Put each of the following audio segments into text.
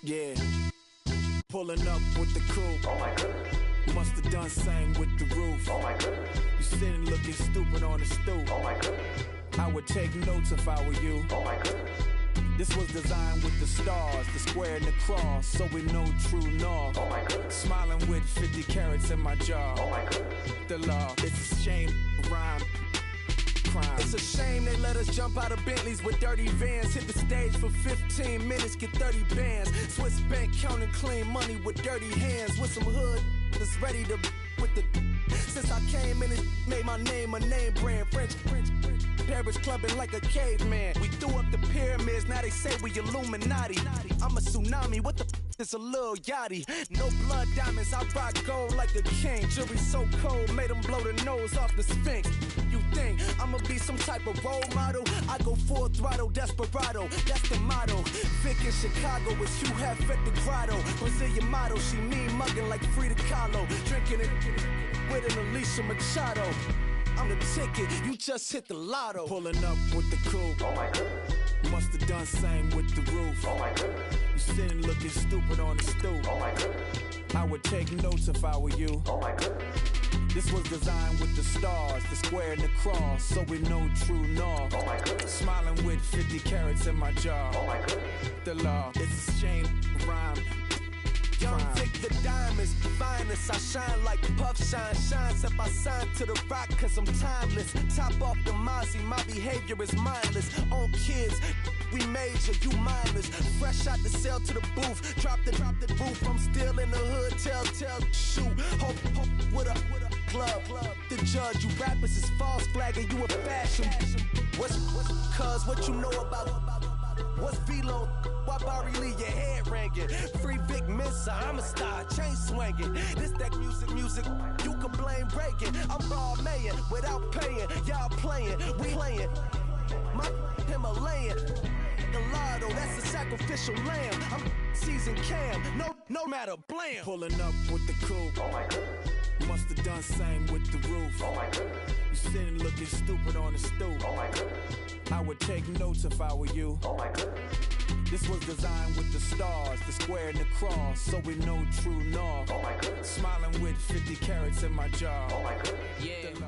Yeah. Pulling up with the coupe. Oh my goodness. Must have done same with the roof. Oh my goodness. You sitting looking stupid on the stoop. Oh my goodness. I would take notes if I were you. Oh my goodness. This was designed with the stars, the square and the cross, so we know true north. Oh my goodness. Smiling with 50 carats in my jaw. Oh my goodness. The law, it's a shame, rhyme. Crime. It's a shame they let us jump out of Bentleys with dirty vans. Hit the stage for 15 minutes, get 30 bands. Swiss bank counting clean money with dirty hands. With some hood that's ready to with the. Since I came in, it made my name a name brand. French. Paris clubbing like a caveman. We threw up the pyramids, now they say we Illuminati. I'm a tsunami, what the it's a little yachty. No blood diamonds, I rock gold like a king. Jury so cold, made them blow the nose off the Sphinx. You think I'ma be some type of role model? I go full throttle, desperado, that's the motto. Vic in Chicago, it's you have at the grotto. Brazilian model, she mean mugging like Frida Kahlo. Drinking it with an Alicia Machado. I'm the ticket, you just hit the lotto. Pulling up with the coupe. Oh my goodness. Must have done same with the roof. Oh my goodness. You sitting looking stupid on the stoop. Oh my goodness. I would take notes if I were you. Oh my goodness. This was designed with the stars, the square and the cross, so we know true north. Oh my goodness. Smiling with 50 carats in my jaw. Oh my goodness. The law, it's a shame, rhyme. Young Vic, the diamonds, finest. I shine like Puff Shine. Shines if I sign to the rock, cause I'm timeless. Top off the Mozzie, my behavior is mindless. On kids, we major, you mindless. Fresh out the cell to the booth. Drop the booth, I'm still in the hood. Tell, shoot. Hope with a club. The judge, you rappers is false flagging, you a fashion. What's cuz, what you know about? What's Velo? Why Barry Lee, your head ringing? Free Vic Mensa, I'm a star, chain swinging. This that music, you can blame Reagan. I'm raw mayor without paying. Y'all playing, we playing. My Himalayan. The lotto, that's a sacrificial lamb. I'm season cam, no matter, blam. Pulling up with the coupe. Oh my goodness. Must have done same with the roof. Oh my goodness. You sitting looking stupid on the stoop. Oh my goodness. I would take notes if I were you. Oh my goodness. This was designed with the stars, the square and the cross, so we know true north. Oh my goodness. Smiling with 50 carats in my jaw. Oh my goodness. Yeah. The law.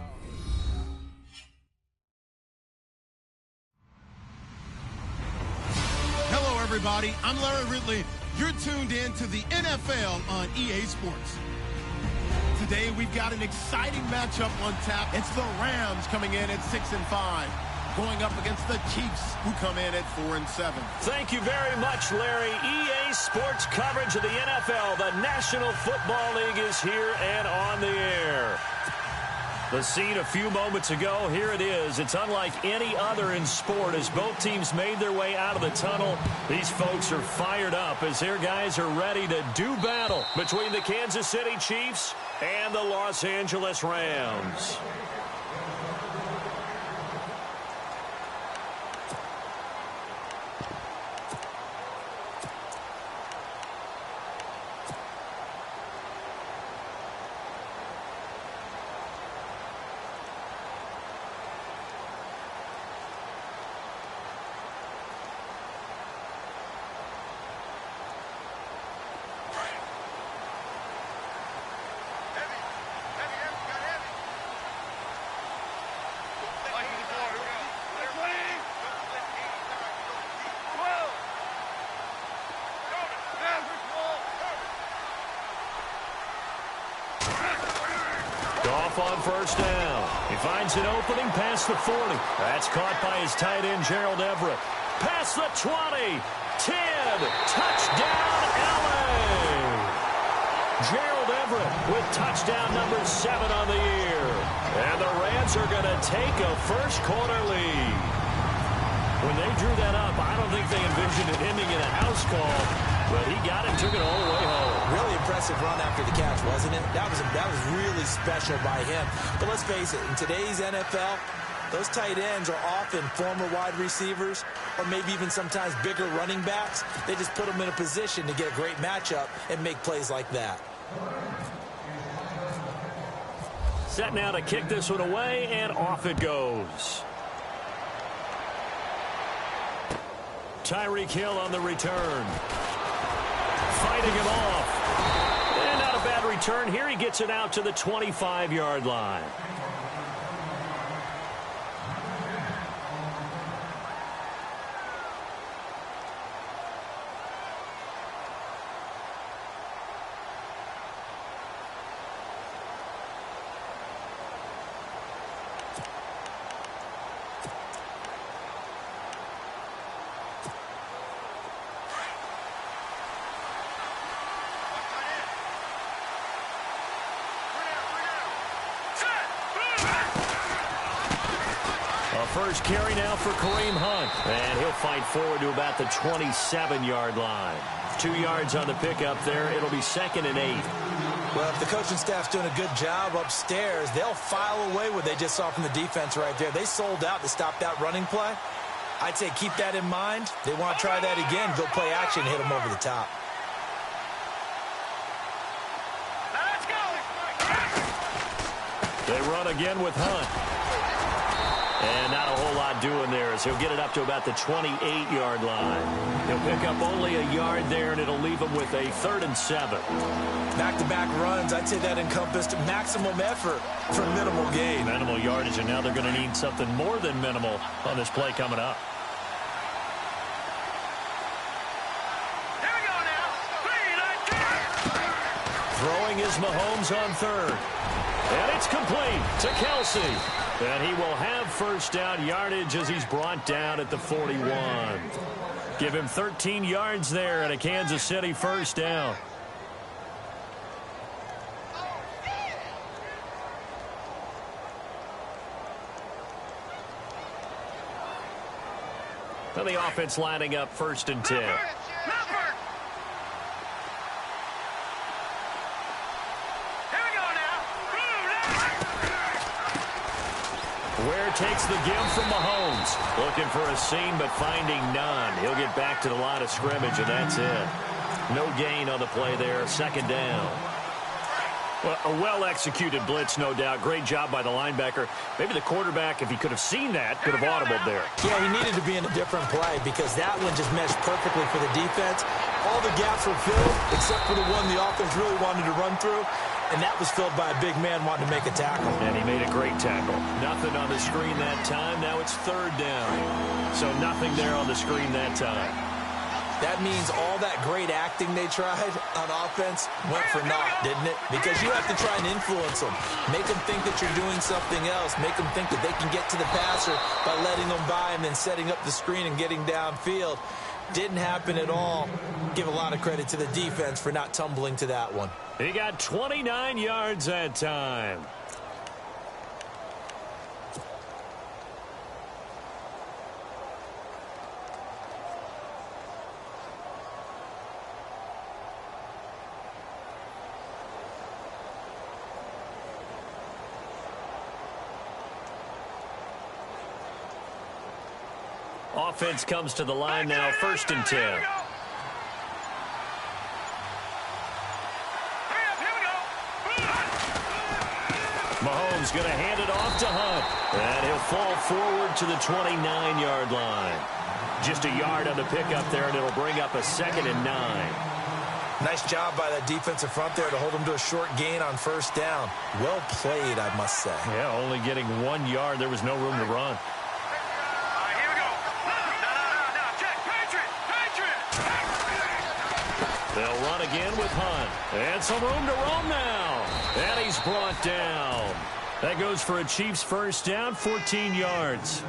Hello, everybody. I'm Larry Ridley. You're tuned in to the NFL on EA Sports. Today, we've got an exciting matchup on tap. It's the Rams coming in at 6-5, going up against the Chiefs, who come in at 4-7. Thank you very much, Larry. EA Sports coverage of the NFL. The National Football League is here and on the air. The scene a few moments ago, here it is. It's unlike any other in sport as both teams made their way out of the tunnel. These folks are fired up as their guys are ready to do battle between the Kansas City Chiefs and the Los Angeles Rams. On first down. He finds an opening past the 40. That's caught by his tight end, Gerald Everett. Past the 20. 10. Touchdown, LA. Gerald Everett with touchdown number 7 on the year. And the Rams are going to take a first quarter lead. When they drew that up, I don't think they envisioned it ending in a house call. But he got it, took it all the way home. Really impressive run after the catch, wasn't it? That was really special by him. But let's face it, in today's NFL, those tight ends are often former wide receivers or maybe even sometimes bigger running backs. They just put them in a position to get a great matchup and make plays like that. Set now to kick this one away, and off it goes. Tyreek Hill on the return. fighting him off. And not a bad return here. He gets it out to the 25-yard line. First carry now for Kareem Hunt. And he'll fight forward to about the 27-yard line. 2 yards on the pickup there. It'll be 2nd and 8. Well, if the coaching staff's doing a good job upstairs, they'll file away what they just saw from the defense right there. They sold out to stop that running play. I'd say keep that in mind. They want to try that again. Go play action and hit them over the top. They run again with Hunt. And not a whole lot doing there as he'll get it up to about the 28-yard line. He'll pick up only a yard there, and it'll leave him with a 3rd and 7. Back-to-back runs, I'd say that encompassed maximum effort for minimal gain. Minimal yardage, and now they're going to need something more than minimal on this play coming up. Here we go now. Throwing is Mahomes on 3rd. And it's complete to Kelsey. And he will have first down yardage as he's brought down at the 41. Give him 13 yards there and a Kansas City first down. And the offense lining up 1st and 10. Takes the give from Mahomes. Looking for a seam, but finding none. He'll get back to the line of scrimmage, and that's it. No gain on the play there. 2nd down. Well, a well-executed blitz, no doubt. Great job by the linebacker. Maybe the quarterback, if he could have seen that, could have audibled there. Yeah, he needed to be in a different play because that one just meshed perfectly for the defense. All the gaps were filled except for the one the offense really wanted to run through. And that was filled by a big man wanting to make a tackle. And he made a great tackle. Nothing on the screen that time. Now it's 3rd down. So nothing there on the screen that time. That means all that great acting they tried on offense went for naught, didn't it? Because you have to try and influence them. Make them think that you're doing something else. Make them think that they can get to the passer by letting them by and then setting up the screen and getting downfield. Didn't happen at all. Give a lot of credit to the defense for not tumbling to that one. He got 29 yards that time. Offense comes to the line now, 1st and 10. Mahomes going to hand it off to Hunt. And he'll fall forward to the 29-yard line. Just a yard on the pickup there, and it'll bring up a 2nd and 9. Nice job by that defensive front there to hold him to a short gain on 1st down. Well played, I must say. Yeah, only getting 1 yard. There was no room to run. They'll run again with Hunt. And some room to roam now. And he's brought down. That goes for a Chiefs first down, 14 yards.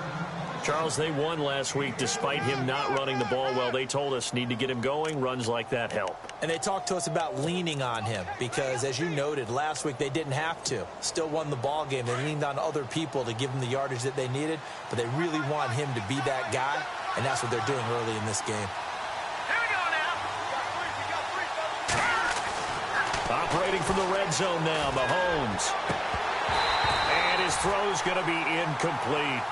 Charles, they won last week despite him not running the ball well. They told us need to get him going. Runs like that help. And they talked to us about leaning on him because, as you noted, last week they didn't have to. Still won the ball game. They leaned on other people to give them the yardage that they needed, but they really want him to be that guy, and that's what they're doing early in this game. Operating from the red zone now, Mahomes. And his throw's going to be incomplete.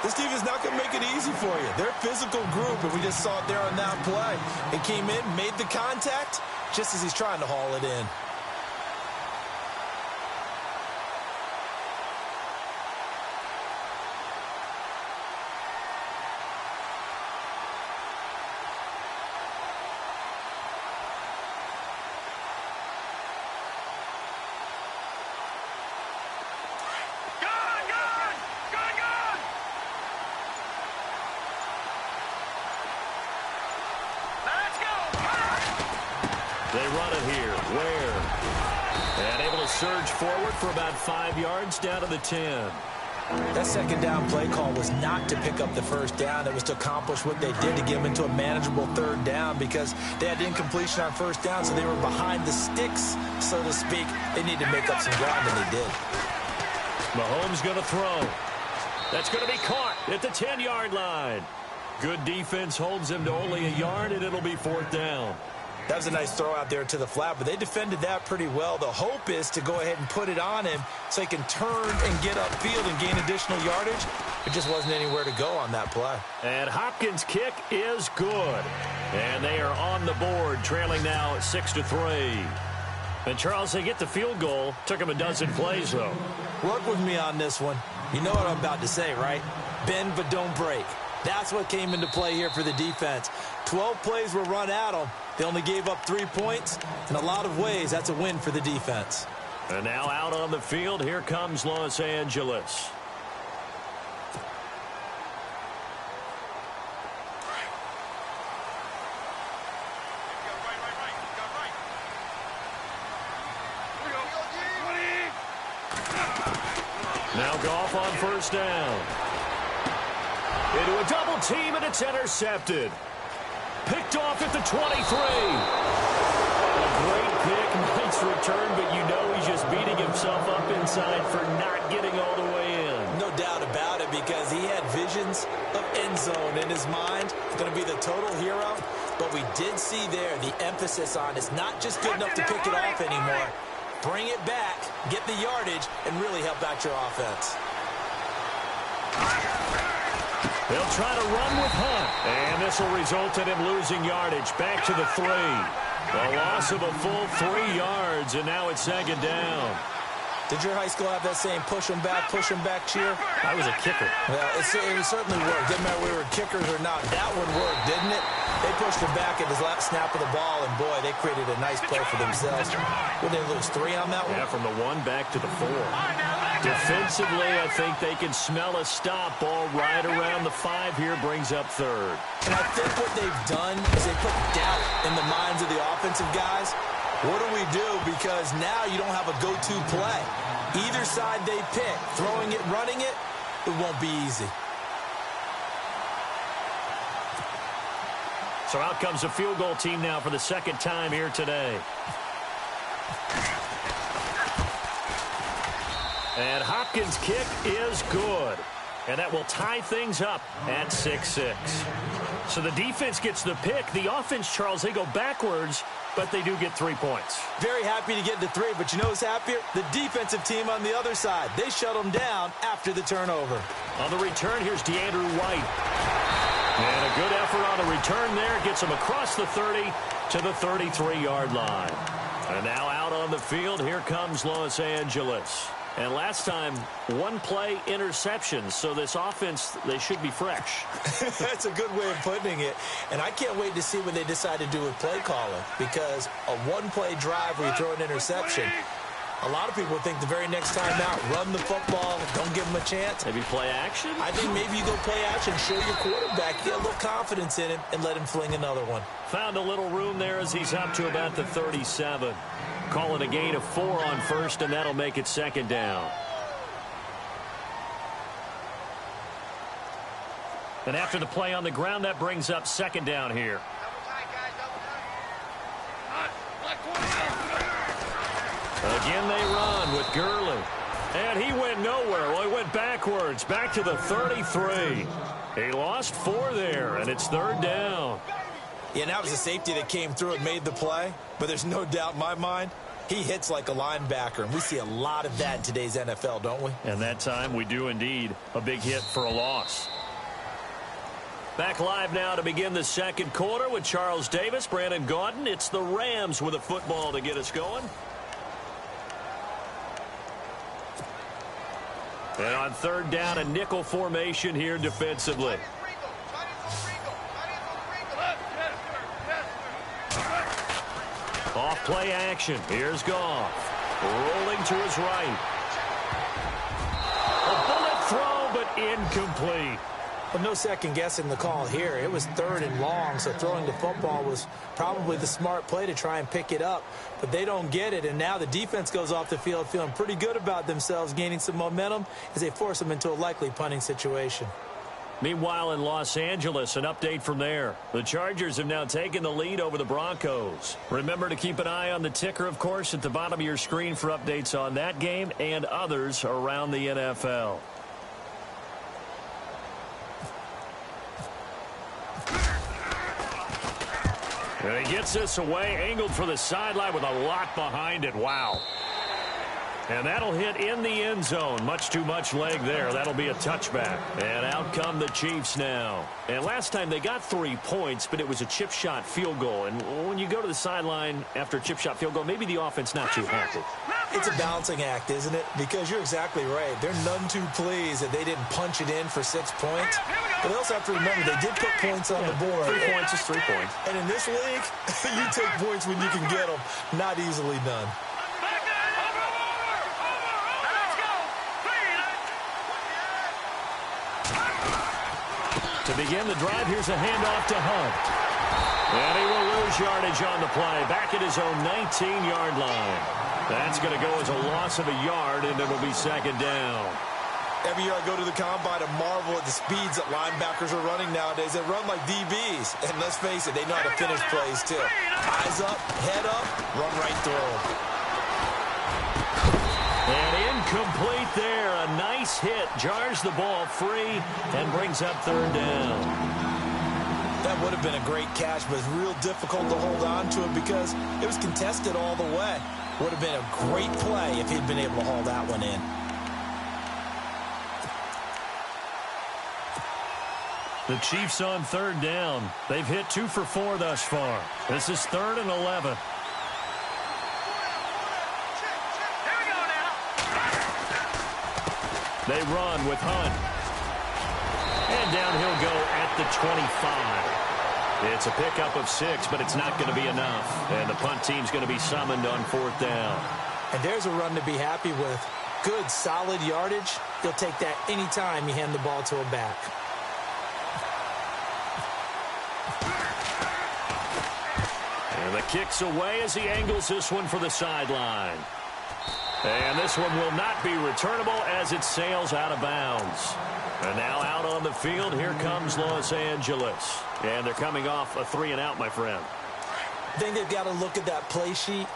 This team is not going to make it easy for you. They're a physical group, and we just saw it there on that play. It came in, made the contact, just as he's trying to haul it in. They run it here. Ware. And able to surge forward for about 5 yards down to the 10. That second down play call was not to pick up the first down. It was to accomplish what they did to get them into a manageable third down because they had incompletion on first down, so they were behind the sticks, so to speak. They needed to make up some ground, and they did. Mahomes going to throw. That's going to be caught at the 10-yard line. Good defense holds him to only a yard, and it'll be 4th down. That was a nice throw out there to the flat, but they defended that pretty well. The hope is to go ahead and put it on him so he can turn and get upfield and gain additional yardage. It just wasn't anywhere to go on that play. And Hopkins' kick is good. And they are on the board, trailing now 6-3. And, Charles, they get the field goal. Took him a dozen plays, though. Work with me on this one. You know what I'm about to say, right? Bend but don't break. That's what came into play here for the defense. 12 plays were run at them. They only gave up 3 points. In a lot of ways, that's a win for the defense. And now out on the field, here comes Los Angeles. Now Goff on first down. Into a double team, and it's intercepted. Picked off at the 23. A great pick, nice return, but you know he's just beating himself up inside for not getting all the way in. No doubt about it, because he had visions of end zone in his mind. Going to be the total hero. But we did see there the emphasis on it's not just good enough to pick it off anymore. Bring it back, get the yardage, and really help out your offense. They'll try to run with Hunt. And this will result in him losing yardage. Back to the 3. A loss of a full 3 yards, and now it's 2nd down. Did your high school have that same push them back cheer? I was a kicker. Well, it certainly worked. Didn't matter we were kickers or not. That one worked, didn't it? They pushed him back at his last snap of the ball, and boy, they created a nice play for themselves. Would they lose 3 on that one? Yeah, from the 1 back to the 4. Defensively, I think they can smell a stop. Ball right around the 5 here, brings up 3rd. And I think what they've done is they put doubt in the minds of the offensive guys. What do we do? Because now you don't have a go-to play. Either side they pick, throwing it, running it, it won't be easy. So out comes the field goal team now for the 2nd time here today. And Hopkins' kick is good. And that will tie things up at 6-6. So the defense gets the pick. The offense, Charles, they go backwards, but they do get 3 points. Very happy to get to 3, but you know who's happier? The defensive team on the other side. They shut them down after the turnover. On the return, here's DeAndrew White. And a good effort on the return there. Gets him across the 30 to the 33-yard line. And now out on the field, here comes Los Angeles. And last time, 1-play interceptions. So this offense, they should be fresh. That's a good way of putting it. And I can't wait to see what they decide to do with play calling. Because a 1-play drive where you throw an interception, a lot of people think the very next time out, run the football, don't give them a chance. Maybe play action? I think maybe you go play action, show your quarterback, get a little confidence in him, and let him fling another one. Found a little room there as he's up to about the 37. Call it a gain of 4 on first, and that'll make it 2nd down. And after the play on the ground, that brings up 2nd down here. Again, they run with Gurley. And he went nowhere. Well, he went backwards, back to the 33. He lost 4 there, and it's 3rd down. Yeah, and that was a safety that came through and made the play. But there's no doubt in my mind, he hits like a linebacker. And we see a lot of that in today's NFL, don't we? And that time we do indeed. A big hit for a loss. Back live now to begin the 2nd quarter with Charles Davis, Brandon Gaudin. It's the Rams with a football to get us going. And on 3rd down, a nickel formation here defensively. Off play action. Here's Goff. Rolling to his right. A bullet throw, but incomplete. Well, no second guessing the call here. It was 3rd and long, so throwing the football was probably the smart play to try and pick it up. But they don't get it, and now the defense goes off the field feeling pretty good about themselves, gaining some momentum as they force them into a likely punting situation. Meanwhile, in Los Angeles, an update from there. The Chargers have now taken the lead over the Broncos. Remember to keep an eye on the ticker, of course, at the bottom of your screen for updates on that game and others around the NFL. And he gets this away, angled for the sideline with a lot behind it. Wow. And that'll hit in the end zone. Much too much leg there. That'll be a touchback. And out come the Chiefs now. And last time they got 3 points, but it was a chip shot field goal. And when you go to the sideline after a chip shot field goal, maybe the offense not too happy. It's a balancing act, isn't it? Because you're exactly right. They're none too pleased that they didn't punch it in for 6 points. But they also have to remember they did put points on the board. 3 points is 3 points. And in this league, you take points when you can get them. Not easily done. To begin the drive, here's a handoff to Hunt. And he will lose yardage on the play. Back at his own 19-yard line. That's going to go as a loss of a yard, and it'll be 2nd down. Every year I go to the combine and marvel at the speeds that linebackers are running nowadays. They run like DBs. And let's face it, they know how to finish plays, too. Eyes up, head up, run right through them. And incomplete there. A nice hit. Jars the ball free and brings up 3rd down. That would have been a great catch, but it's real difficult to hold on to it because it was contested all the way. Would have been a great play if he'd been able to haul that one in. The Chiefs on 3rd down. They've hit 2 for 4 thus far. This is 3rd and 11. They run with Hunt. And down he'll go at the 25. It's a pickup of 6, but it's not going to be enough. And the punt team's going to be summoned on 4th down. And there's a run to be happy with. Good, solid yardage. You'll take that anytime you hand the ball to a back. And the kick's away as he angles this one for the sideline. And this one will not be returnable as it sails out of bounds. And now out on the field, here comes Los Angeles. And they're coming off a 3-and-out, my friend. I think they've got to look at that play sheet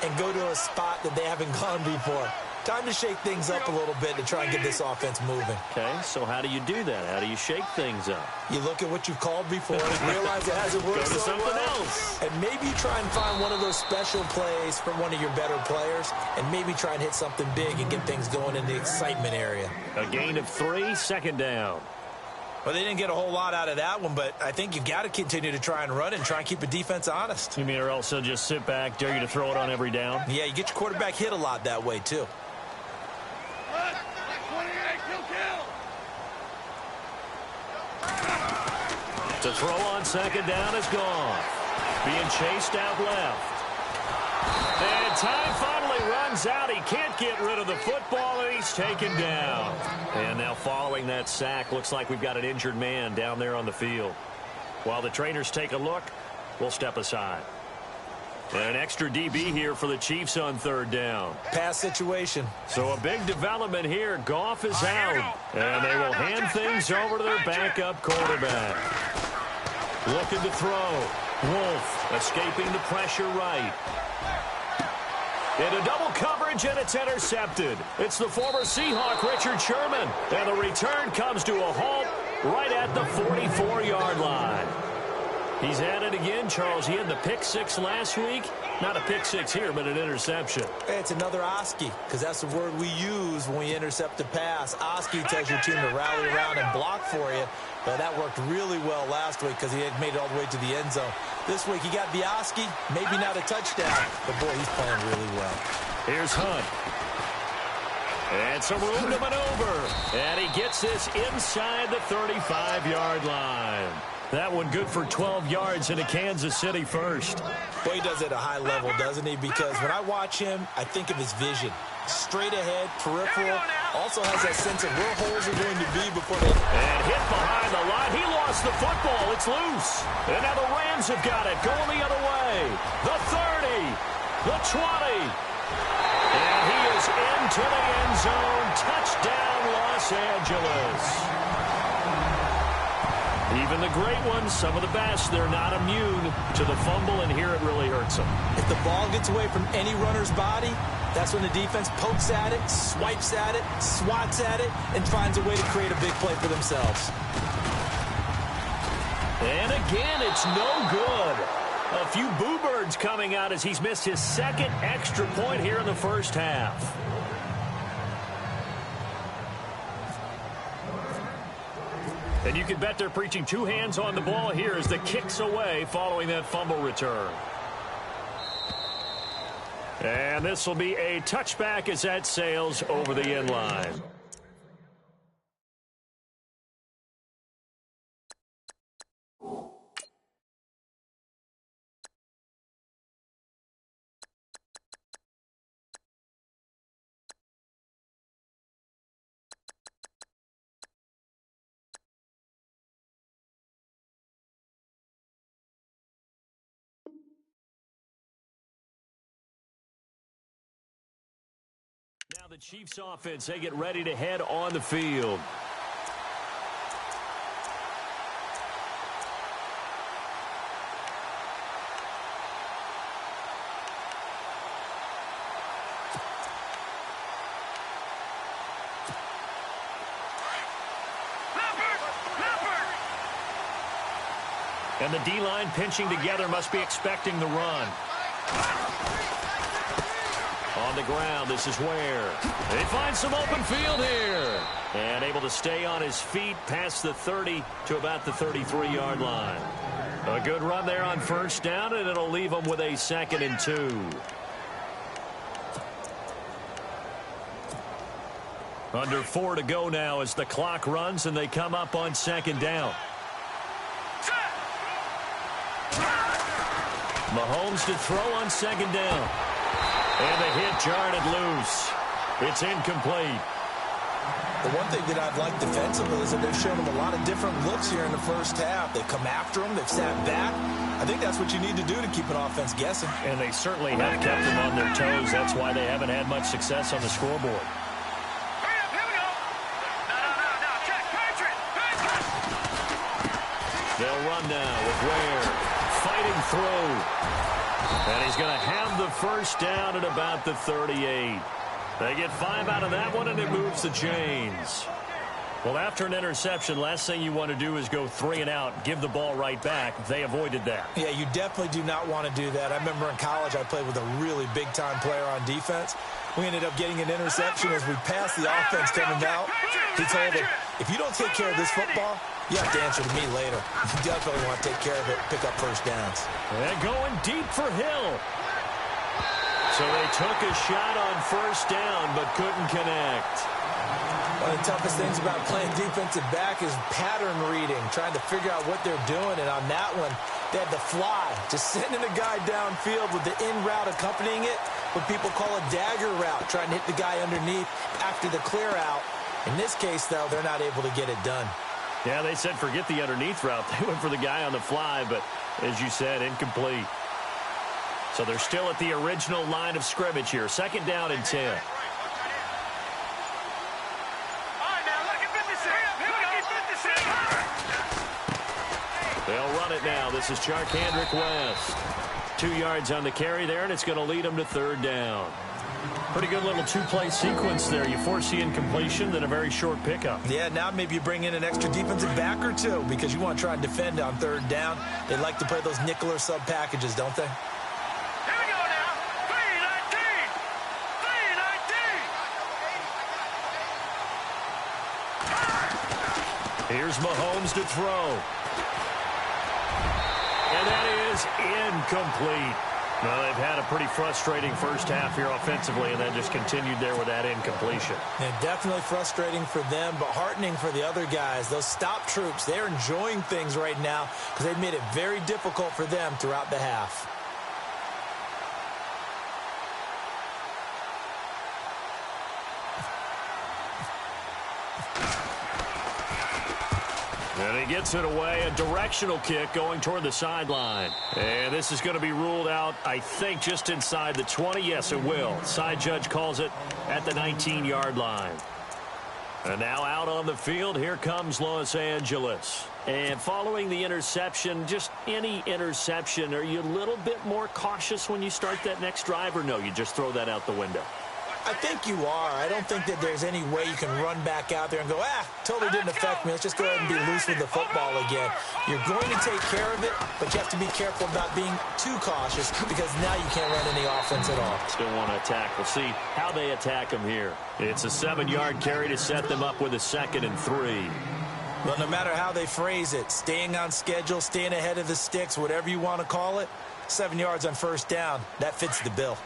and go to a spot that they haven't gone before. Time to shake things up a little bit to try and get this offense moving. Okay, so how do you do that? How do you shake things up? You look at what you've called before, realize it hasn't worked Go to so something well, else. and maybe try and find one of those special plays from one of your better players, and maybe try and hit something big and get things going in the excitement area. A gain of 3, 2nd down. Well, they didn't get a whole lot out of that one, but I think you've got to continue to try and run and try and keep the defense honest. You mean or else they'll just sit back, dare you to throw it on every down? Yeah, you get your quarterback hit a lot that way, too. To throw on 2nd down is gone. Being chased out left. And time finally runs out. He can't get rid of the football, and he's taken down. And now following that sack, looks like we've got an injured man down there on the field. While the trainers take a look, we'll step aside. And an extra DB here for the Chiefs on 3rd down. Pass situation. So a big development here. Goff is out. And they will hand things over to their backup quarterback. Looking to throw. Wolf escaping the pressure right. Into double coverage, and it's intercepted. It's the former Seahawk, Richard Sherman. And the return comes to a halt right at the 44-yard line. He's at it again, Charles. He had the pick 6 last week. Not a pick 6 here, but an interception. Hey, it's another Oski, because that's the word we use when we intercept a pass. Oski tells your team to rally around and block for you. Well, that worked really well last week because he had made it all the way to the end zone. This week, he got the Oski, maybe not a touchdown, but boy, he's playing really well. Here's Hunt. And some room to maneuver. And he gets this inside the 35-yard line. That one good for 12 yards into Kansas City first. Boy, he does it at a high level, doesn't he? Because when I watch him, I think of his vision. Straight ahead, peripheral. Also has that sense of where holes are going to be before they... And hit behind the gets the football. It's loose. And now the Rams have got it. Going the other way. The 30. The 20. And he is into the end zone. Touchdown, Los Angeles. Even the great ones, some of the best, they're not immune to the fumble, and here it really hurts them. If the ball gets away from any runner's body, that's when the defense pokes at it, swipes at it, swats at it, and finds a way to create a big play for themselves. And again, it's no good. A few boo birds coming out as he's missed his second extra point here in the first half. And you can bet they're preaching two hands on the ball here as the kick's away following that fumble return. And this will be a touchback as that sails over the end line. Now the Chiefs offense, they get ready to head on the field. And the D-line pinching together must be expecting the run. On the ground, this is where they find some open field here. And able to stay on his feet past the 30 to about the 33-yard line. A good run there on first down, and it'll leave them with a 2nd and 2. Under 4 to go now as the clock runs, and they come up on 2nd down. Mahomes to throw on 2nd down. And the hit jarred it loose. It's incomplete. The one thing that I've liked defensively is that they've shown them a lot of different looks here in the first half. They've come after them. They've sat back. I think that's what you need to do to keep an offense guessing. And they certainly have kept them on their toes. That's why they haven't had much success on the scoreboard. Hurry up, here we go. No, check, Patriot. They'll run now with Ware fighting through. And he's going to have the first down at about the 38. They get 5 out of that one, and it moves the chains. Well, after an interception, last thing you want to do is go 3 and out, give the ball right back. They avoided that. Yeah, you definitely do not want to do that. I remember in college I played with a really big-time player on defense. We ended up getting an interception as we passed the offense coming out. He told him, if you don't take care of this football, you have to answer to me later. You definitely want to take care of it, pick up first downs. And going deep for Hill. So they took a shot on first down but couldn't connect. One of the toughest things about playing defensive back is pattern reading, trying to figure out what they're doing. And on that one, they had to fly, just sending a guy downfield with the in route accompanying it, what people call a dagger route, trying to hit the guy underneath after the clear out. In this case, though, they're not able to get it done. Yeah, they said forget the underneath route. They went for the guy on the fly, but as you said, incomplete. So they're still at the original line of scrimmage here. 2nd down and 10. They'll run it now. This is Charkandrick West. 2 yards on the carry there, and it's going to lead them to 3rd down. Pretty good little 2-play sequence there. You force the incompletion, then a very short pickup. Yeah, now maybe you bring in an extra defensive back or two because you want to try and defend on 3rd down. They like to play those nickel or sub packages, don't they? Here we go now. 3-19. Here's Mahomes to throw. And that is incomplete. Well, they've had a pretty frustrating first half here offensively, and then just continued there with that incompletion. Yeah, definitely frustrating for them, but heartening for the other guys. Those stop troops, they're enjoying things right now because they've made it very difficult for them throughout the half. And he gets it away, a directional kick going toward the sideline. And this is going to be ruled out, I think, just inside the 20. Yes, it will. Side judge calls it at the 19-yard line. And now out on the field, here comes Los Angeles. And following the interception, just any interception, are you a little bit more cautious when you start that next drive, or no, you just throw that out the window? I think you are. I don't think that there's any way you can run back out there and go, totally didn't affect me. Let's just go ahead and be loose with the football again. You're going to take care of it, but you have to be careful about being too cautious because now you can't run any offense at all. Still want to attack. We'll see how they attack him here. It's a 7-yard carry to set them up with a 2nd and 3. Well, no matter how they phrase it, staying on schedule, staying ahead of the sticks, whatever you want to call it, 7 yards on first down, that fits the bill.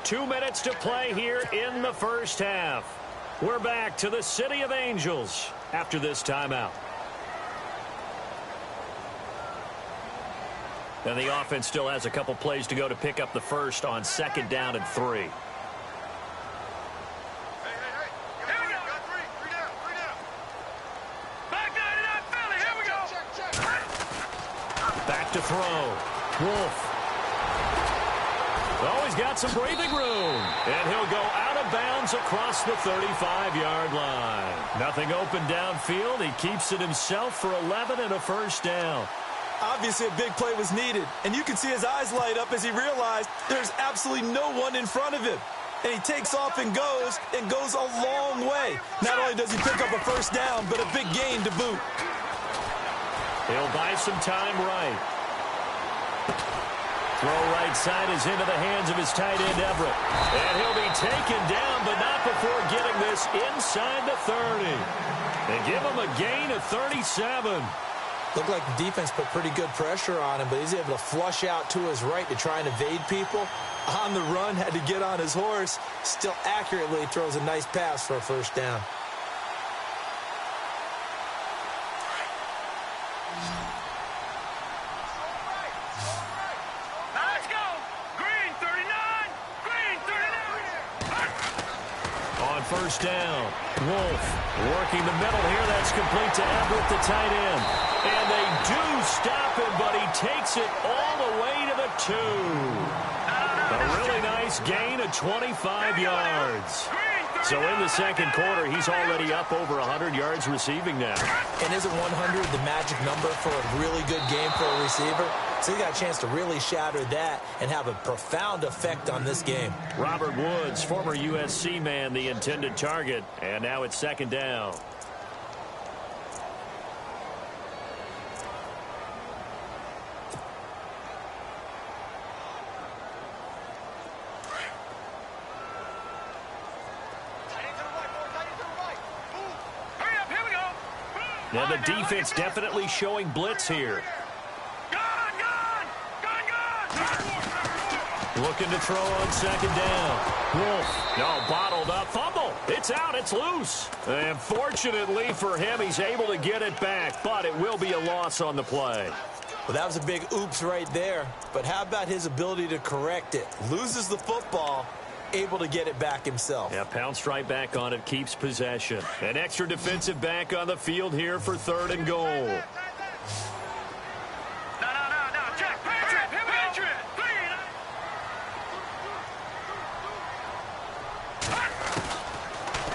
Two minutes to play here in the first half. We're back to the City of Angels after this timeout. And the offense still has a couple plays to go to pick up the first on 2nd down and 3. Back to throw. Wolf. Oh, he's got some breathing room. And he'll go out of bounds across the 35-yard line. Nothing open downfield. He keeps it himself for 11 and a first down. Obviously, a big play was needed. And you can see his eyes light up as he realized there's absolutely no one in front of him. And he takes off and goes a long way. Not only does he pick up a first down, but a big gain to boot. He'll buy some time right. Throw right side is into the hands of his tight end, Everett. And he'll be taken down, but not before getting this inside the 30. They give him a gain of 37. Looked like the defense put pretty good pressure on him, but he's able to flush out to his right to try and evade people. On the run, had to get on his horse. Still accurately throws a nice pass for a first down. First down. Wolf working the middle here. That's complete to Everett, the tight end. And they do stop him, but he takes it all the way to the 2. A really nice gain of 25 yards. So in the second quarter, he's already up over 100 yards receiving now. And isn't 100 the magic number for a really good game for a receiver? So he got a chance to really shatter that and have a profound effect on this game. Robert Woods, former USC man, the intended target. And now it's 2nd down. Now the defense definitely showing blitz here. Looking to throw on 2nd down. Wolf. No, bottled up. Fumble. It's out. It's loose. And fortunately for him, he's able to get it back, but it will be a loss on the play. Well, that was a big oops right there. But how about his ability to correct it? Loses the football, able to get it back himself. Yeah, pounced right back on it, keeps possession. An extra defensive back on the field here for 3rd and goal.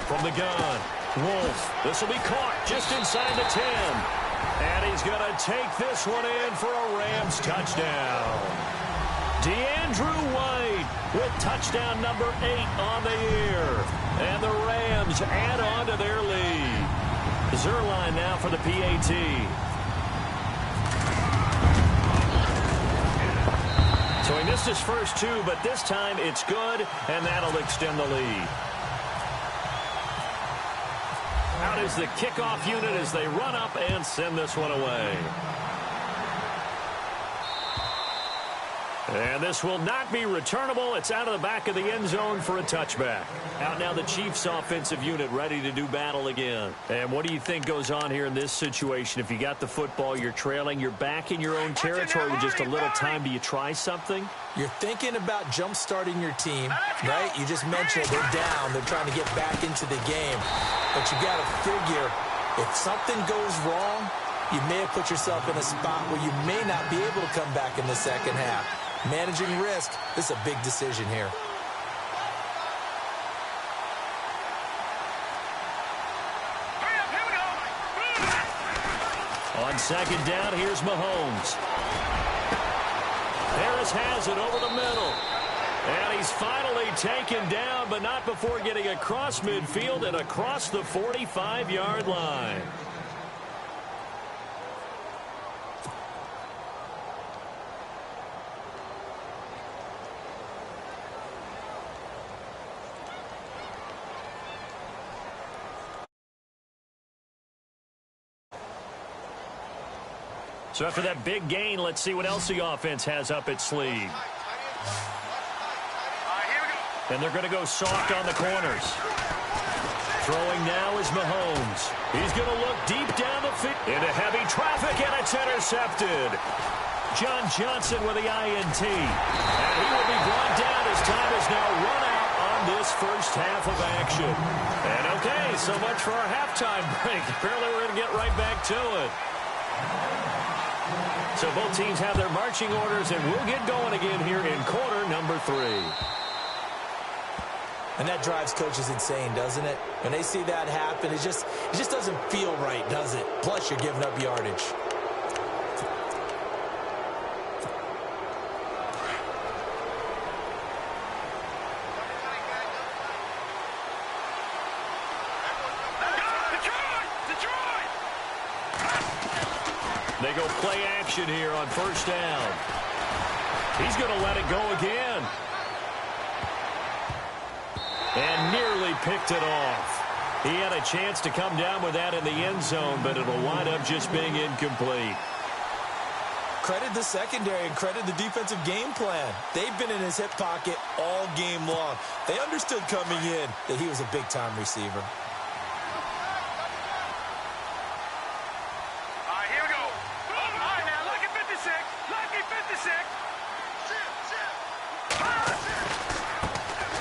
From the gun, Wolf. This will be caught just inside the 10. And he's going to take this one in for a Rams touchdown. DeAndrew White with touchdown number 8 on the year. And the Rams add on to their lead. Zerline now for the PAT. So he missed his first 2, but this time it's good, and that'll extend the lead. Out is the kickoff unit as they run up and send this one away. And this will not be returnable. It's out of the back of the end zone for a touchback. Out now the Chiefs offensive unit ready to do battle again. And what do you think goes on here in this situation? If you got the football, you're trailing, you're back in your own territory with just a little time. Do you try something? You're thinking about jump-starting your team, right? You just mentioned they're down. They're trying to get back into the game. But you got to figure if something goes wrong, you may have put yourself in a spot where you may not be able to come back in the second half. Managing risk, this is a big decision here. On second down, here's Mahomes. Harris has it over the middle. And he's finally taken down, but not before getting across midfield and across the 45-yard line. So after that big gain, let's see what else the offense has up its sleeve. And they're going to go soft on the corners. Throwing now is Mahomes. He's going to look deep down the field into heavy traffic, and it's intercepted. John Johnson with the INT. And he will be brought down as time is now run out on this first half of action. And okay, so much for our halftime break. Apparently we're going to get right back to it. So both teams have their marching orders, and we'll get going again here in quarter number 3. And that drives coaches insane, doesn't it? When they see that happen, it just doesn't feel right, does it? Plus, you're giving up yardage. They go play action here on first down. He's going to let it go again. And nearly picked it off. He had a chance to come down with that in the end zone, but it'll wind up just being incomplete. Credit the secondary and credit the defensive game plan. They've been in his hip pocket all game long. They understood coming in that he was a big-time receiver.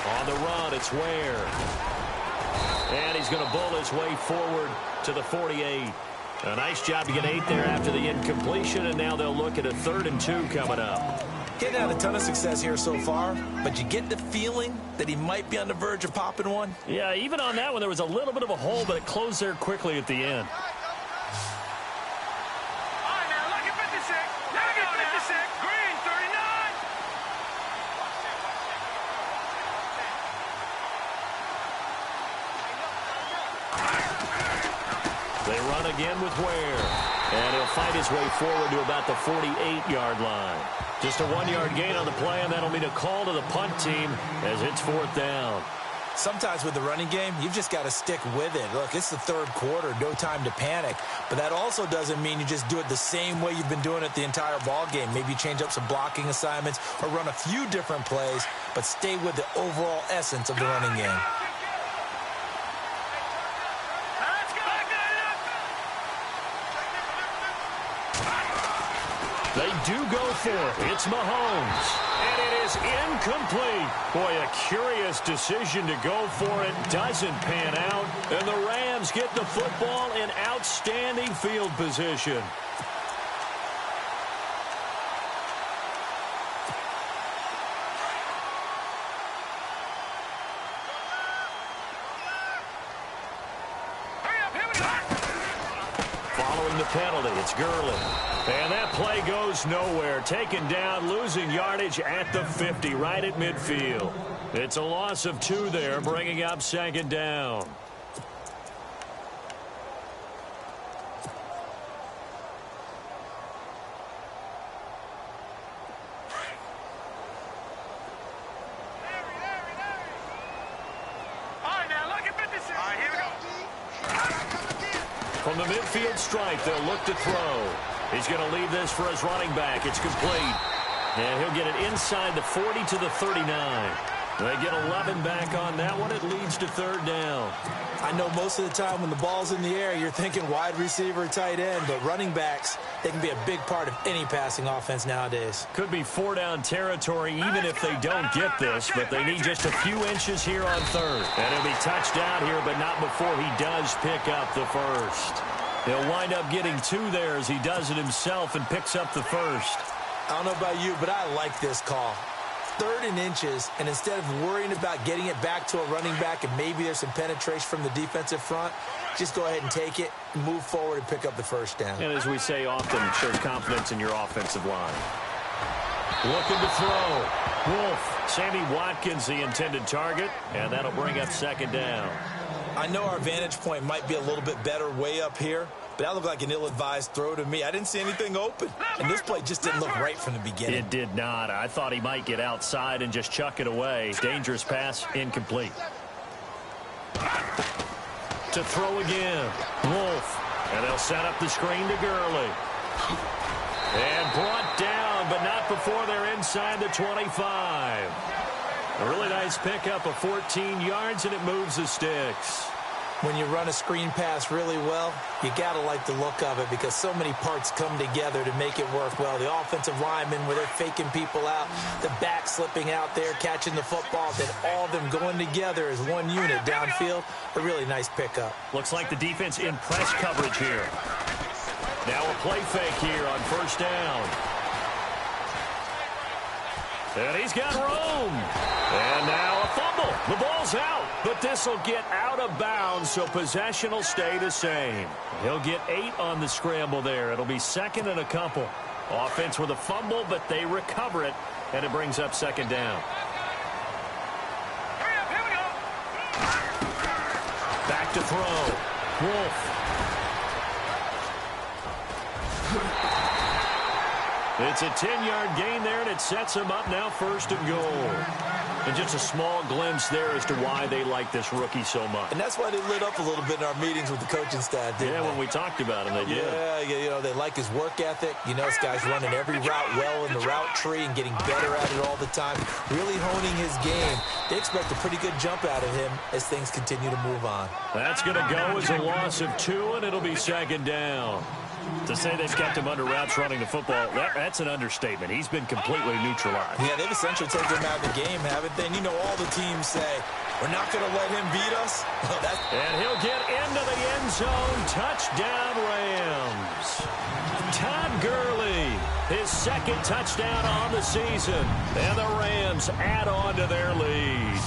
On the run, it's Ware. And he's going to bull his way forward to the 48. A nice job to get 8 there after the incompletion, and now they'll look at a 3rd and 2 coming up. Getting had a ton of success here so far, but you get the feeling that he might be on the verge of popping one. Yeah, even on that one, there was a little bit of a hole, but it closed there quickly at the end. They run again with Ware. And he'll fight his way forward to about the 48-yard line. Just a 1-yard gain on the play, and that'll mean a call to the punt team as it's 4th down. Sometimes with the running game, you've just got to stick with it. Look, it's the 3rd quarter, no time to panic. But that also doesn't mean you just do it the same way you've been doing it the entire ball game. Maybe change up some blocking assignments or run a few different plays, but stay with the overall essence of the running game. They do go for it. It's Mahomes. And it is incomplete. Boy, a curious decision to go for it. Doesn't pan out. And the Rams get the football in outstanding field position. Following the penalty, it's Gurley. And that play goes nowhere. Taken down, losing yardage at the 50, right at midfield. It's a loss of 2 there, bringing up 2nd down. From the midfield stripe, they'll look to throw. He's going to leave this for his running back. It's complete. And he'll get it inside the 40 to the 39. They get 11 back on that one. It leads to third down. I know most of the time when the ball's in the air, you're thinking wide receiver, tight end, but running backs, they can be a big part of any passing offense nowadays. Could be 4-down territory even if they don't get this, but they need just a few inches here on third. And he'll be touched down here, but not before he does pick up the first. He'll wind up getting 2 there as he does it himself and picks up the first. I don't know about you, but I like this call. 3rd and inches, and instead of worrying about getting it back to a running back and maybe there's some penetration from the defensive front, just go ahead and take it, move forward, and pick up the first down. And as we say often, it shows confidence in your offensive line. Looking to throw. Wolf. Sammy Watkins, the intended target, and that'll bring up second down. I know our vantage point might be a little bit better way up here, but that looked like an ill-advised throw to me. I didn't see anything open, and this play just didn't look right from the beginning. It did not. I thought he might get outside and just chuck it away. Dangerous pass, incomplete. To throw again. Wolf. And they'll set up the screen to Gurley. And brought down, but not before they're inside the 25. A really nice pickup of 14 yards, and it moves the sticks. When you run a screen pass really well, you got to like the look of it because so many parts come together to make it work well. The offensive linemen where they're faking people out, the back slipping out there, catching the football, then all of them going together as one unit downfield. A really nice pickup. Looks like the defense in press coverage here. Now a play fake here on first down. And he's got room. And now a fumble. The ball's out, but this will get out of bounds, so possession will stay the same. He'll get 8 on the scramble there. It'll be second and a couple. Offense with a fumble, but they recover it, and it brings up second down. Here we go. Back to throw. Wolf. It's a 10-yard gain there, and it sets him up now first and goal. And just a small glimpse there as to why they like this rookie so much. And that's why they lit up a little bit in our meetings with the coaching staff, didn't they? When we talked about him, they did. Yeah, you know, they like his work ethic. You know, this guy's running every route well in the route tree and getting better at it all the time, really honing his game. They expect a pretty good jump out of him as things continue to move on. That's going to go as a loss of 2, and it'll be second down. To say they've kept him under wraps running the football, that's an understatement. He's been completely neutralized. Yeah, they've essentially taken him out of the game, haven't they? And you know all the teams say, we're not going to let him beat us. And he'll get into the end zone. Touchdown, Rams. Todd Gurley, his second touchdown on the season. And the Rams add on to their lead.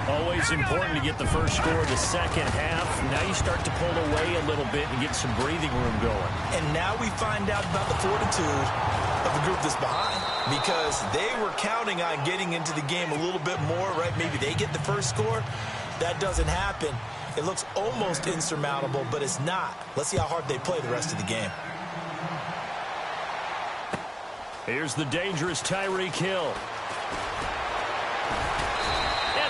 Always important to get the first score of the second half. Now you start to pull away a little bit and get some breathing room going. And now we find out about the fortitude of the group that's behind, because they were counting on getting into the game a little bit more, right? Maybe they get the first score. That doesn't happen. It looks almost insurmountable, but it's not. Let's see how hard they play the rest of the game. Here's the dangerous Tyreek Hill.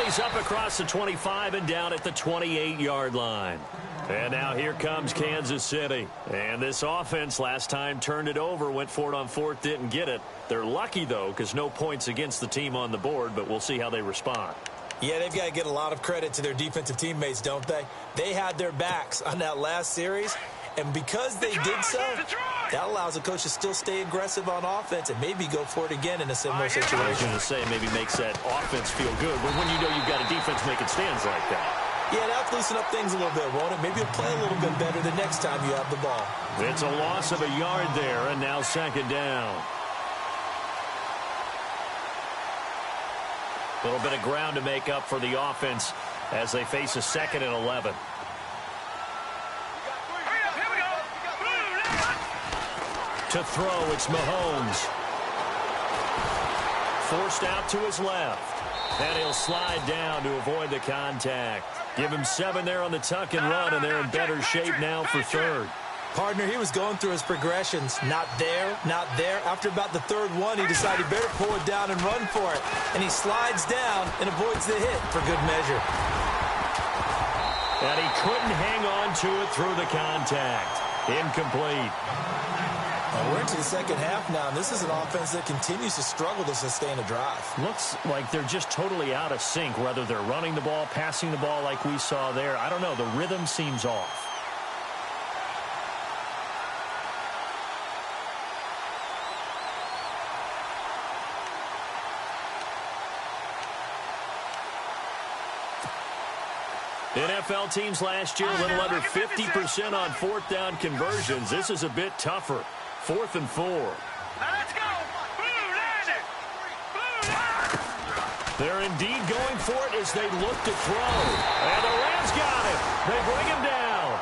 He's up across the 25 and down at the 28-yard line. And now here comes Kansas City. And this offense last time turned it over, went for it on fourth, didn't get it. They're lucky, though, because no points against the team on the board, but we'll see how they respond. Yeah, they've got to get a lot of credit to their defensive teammates, don't they? They had their backs on that last series, and because they did so, that allows a coach to still stay aggressive on offense and maybe go for it again in a similar situation. I was going to say maybe makes that offense feel good, but when you know you've got a defense making stands like that. Yeah, that'll loosen up things a little bit, won't it? Maybe you'll play a little bit better the next time you have the ball. It's a loss of a yard there, and now second down. A little bit of ground to make up for the offense as they face a 2nd and 11. To throw, it's Mahomes. Forced out to his left. And he'll slide down to avoid the contact. Give him 7 there on the tuck and run, and they're in better shape now for third. Partner, he was going through his progressions. Not there, not there. After about the third one, he decided he better pull it down and run for it. And he slides down and avoids the hit for good measure. And he couldn't hang on to it through the contact. Incomplete. We're into the second half now, and this is an offense that continues to struggle to sustain a drive. Looks like they're just totally out of sync, whether they're running the ball, passing the ball like we saw there. I don't know. The rhythm seems off. NFL teams last year, a little under 50% on fourth down conversions. This is a bit tougher. 4th and 4. Now let's go. Blue landed. Blue landed. They're indeed going for it as they look to throw. And the Rams got it. They bring him down.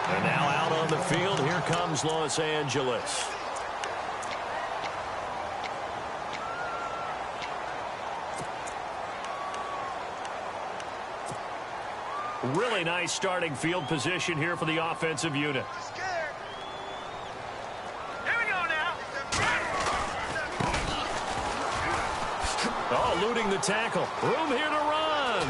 And now out on the field, here comes Los Angeles. Really nice starting field position here for the offensive unit. Here we go now. Oh, eluding the tackle. Room here to run.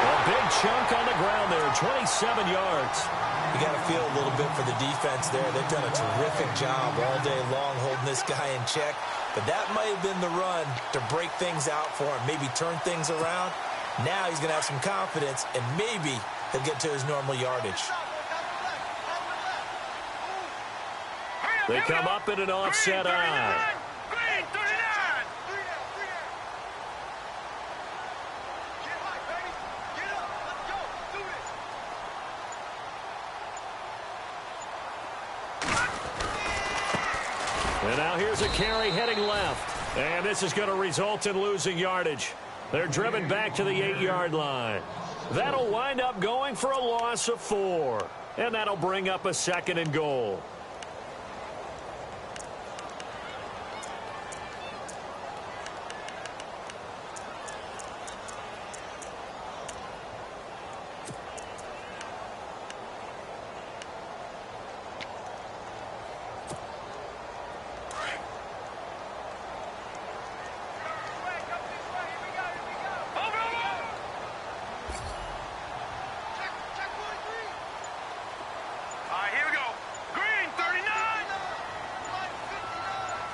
A big chunk on the ground there, 27 yards. You got to feel a little bit for the defense there. They've done a terrific job all day long holding this guy in check. But that might have been the run to break things out for him, maybe turn things around. Now he's going to have some confidence, and maybe he'll get to his normal yardage. They come up in an offset eye. Green 39. And now here's a carry heading left. And this is going to result in losing yardage. They're driven back to the 8-yard line. That'll wind up going for a loss of 4. And that'll bring up a 2nd and goal.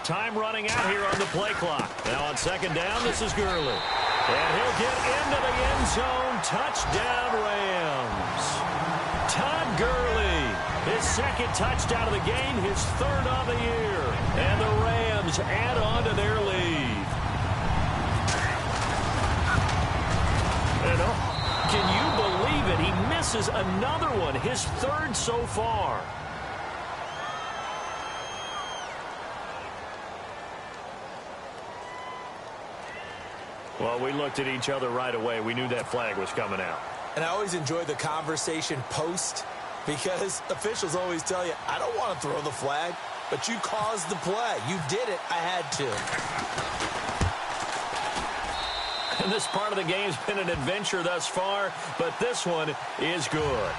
Time running out here on the play clock. Now on 2nd down, this is Gurley. And he'll get into the end zone. Touchdown, Rams. Todd Gurley, his 2nd touchdown of the game, his 3rd on the year. And the Rams add on to their lead. And can you believe it? He misses another one, his 3rd so far. Well, we looked at each other right away. We knew that flag was coming out. And I always enjoy the conversation post because officials always tell you, I don't want to throw the flag, but you caused the play. You did it. I had to. And this part of the game's been an adventure thus far, but this one is good.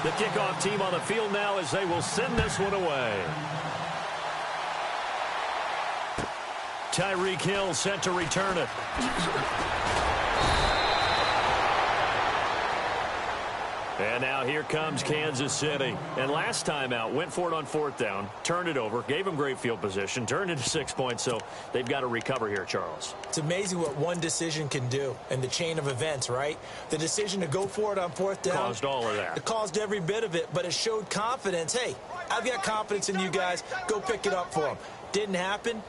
The kickoff team on the field now as they will send this one away. Tyreek Hill set to return it. And now here comes Kansas City. And last time out, went for it on 4th down, turned it over, gave them great field position, turned it to 6 points, so they've got to recover here, Charles. It's amazing what one decision can do in the chain of events, right? The decision to go for it on 4th down. Caused all of that. It caused every bit of it, but it showed confidence. Hey, I've got confidence in you guys. Go pick it up for them. Didn't happen.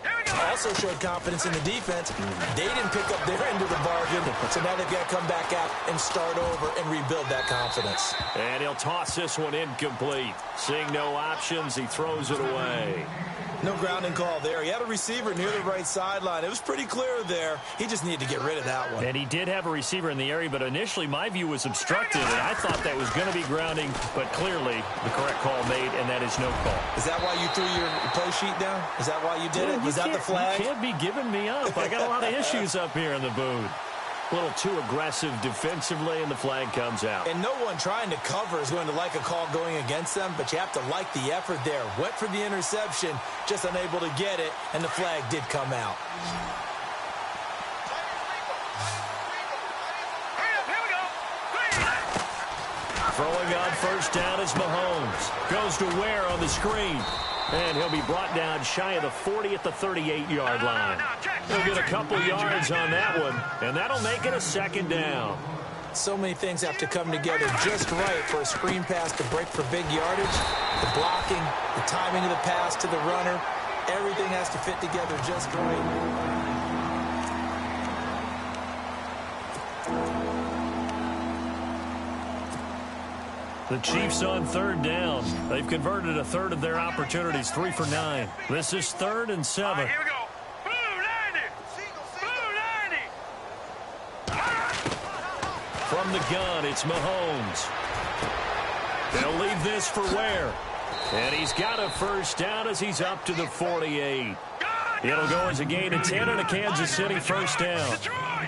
Also showed confidence in the defense. They didn't pick up their end of the bargain, so now they've got to come back out and start over and rebuild that confidence. And he'll toss this one incomplete. Seeing no options, he throws it away. No grounding call there. He had a receiver near the right sideline. It was pretty clear there. He just needed to get rid of that one. And he did have a receiver in the area, but initially my view was obstructed, and I thought that was going to be grounding, but clearly the correct call made, and that is no call. Is that why you threw your play sheet down? Is that why you did it? Was that the flag? You can't be giving me up. I got a lot of issues up here in the booth. A little too aggressive defensively, and the flag comes out. And no one trying to cover is going to like a call going against them, but you have to like the effort there. Went for the interception, just unable to get it, and the flag did come out. Throwing on first down is Mahomes. Goes to Ware on the screen. And he'll be brought down shy of the 40 at the 38-yard line. He'll get a couple yards on that one, and that'll make it a second down. So many things have to come together just right for a screen pass to break for big yardage. The blocking, the timing of the pass to the runner, everything has to fit together just right. The Chiefs on third down. They've converted a third of their opportunities, 3 for 9. This is 3rd and 7. Right, here we go. Blue 90. Blue 90. From the gun, it's Mahomes. They'll leave this for Ware. And he's got a first down as he's up to the 48. It'll go as a gain of 10 and a Kansas City first down.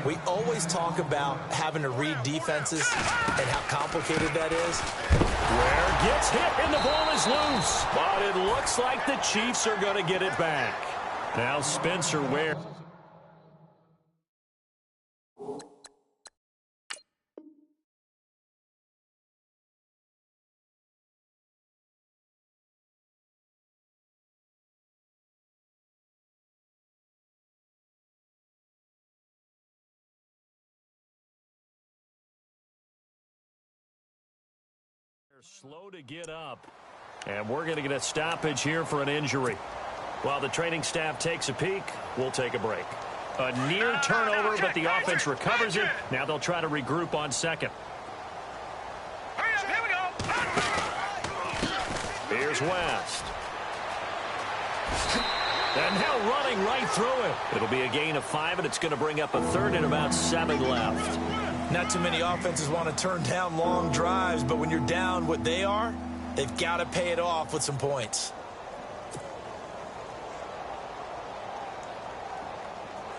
We always talk about having to read defenses and how complicated that is. Ware gets hit and the ball is loose. But it looks like the Chiefs are going to get it back. Now Spencer Ware. Slow to get up. And we're going to get a stoppage here for an injury. While the training staff takes a peek, we'll take a break. A near turnover, but the offense recovers it. Now they'll try to regroup on second. Hurry up, here we go. Here's West. And now running right through it. It'll be a gain of 5, and it's going to bring up a third and about 7 left. Not too many offenses want to turn down long drives, but when you're down what they are, they've got to pay it off with some points.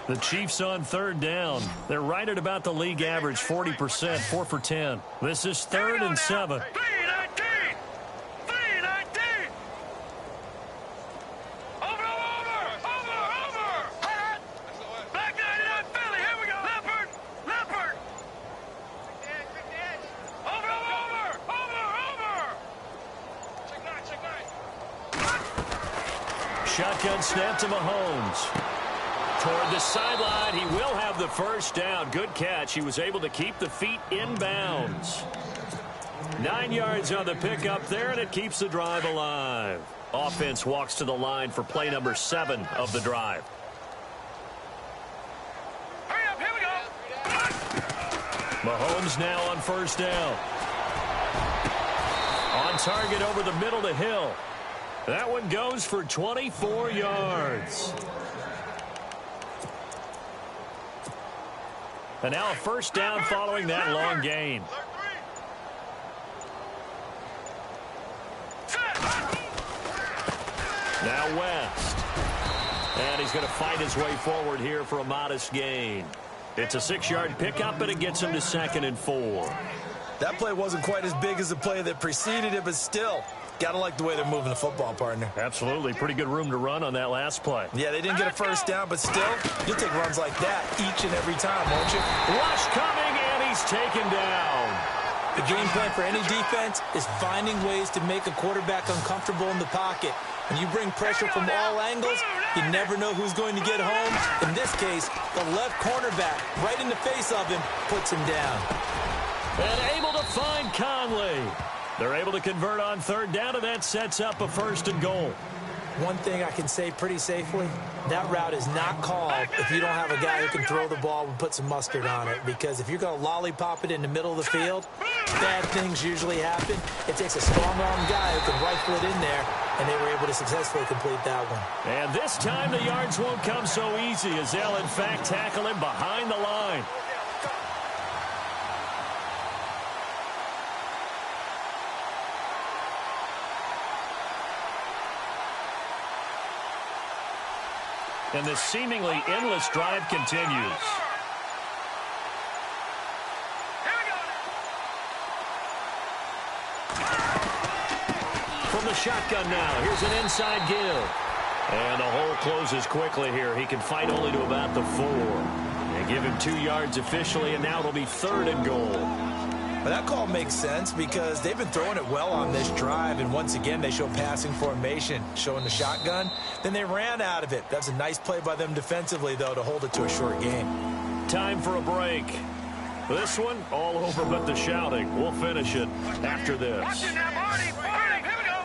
The Chiefs on third down. They're right at about the league average, 40%, 4 for 10. This is 3rd and 7. 319. 319. Over. Back 99 Philly. Here we go. Leopard. Over. Check nine. Shotgun snap to Mahomes. Toward the sideline, he will have the first down. Good catch. He was able to keep the feet in bounds. 9 yards on the pickup there, and it keeps the drive alive. Offense walks to the line for play number 7 of the drive. Hurry up, here we go. Mahomes now on first down. On target over the middle to Hill. That one goes for 24 yards. And now a first down following that long gain. Now West. And he's going to fight his way forward here for a modest gain. It's a 6-yard pickup, and it gets him to 2nd and 4. That play wasn't quite as big as the play that preceded it, but still, got to like the way they're moving the football, partner. Absolutely. Pretty good room to run on that last play. Yeah, they didn't get a first down, but still, you'll take runs like that each and every time, won't you? Rush coming, and he's taken down. The game plan for any defense is finding ways to make a quarterback uncomfortable in the pocket. When you bring pressure from all angles, you never know who's going to get home. In this case, the left cornerback, right in the face of him, puts him down. And able to find Conley. They're able to convert on third down, and that sets up a 1st and goal. One thing I can say pretty safely, that route is not called if you don't have a guy who can throw the ball and put some mustard on it. Because if you're going to lollipop it in the middle of the field, bad things usually happen. It takes a strong-arm guy who can rifle it in there, and they were able to successfully complete that one. And this time the yards won't come so easy as they'll, in fact, tackle him behind the line. And this seemingly endless drive continues. From the shotgun now, here's an inside give. And the hole closes quickly here. He can fight only to about the 4. They give him 2 yards officially, and now it'll be 3rd and goal. Well, that call makes sense because they've been throwing it well on this drive, and once again they show passing formation, showing the shotgun. Then they ran out of it. That's a nice play by them defensively, though, to hold it to a short game. Time for a break. This one, all over but the shouting. We'll finish it after this. Watch it now, Marty. Here we go.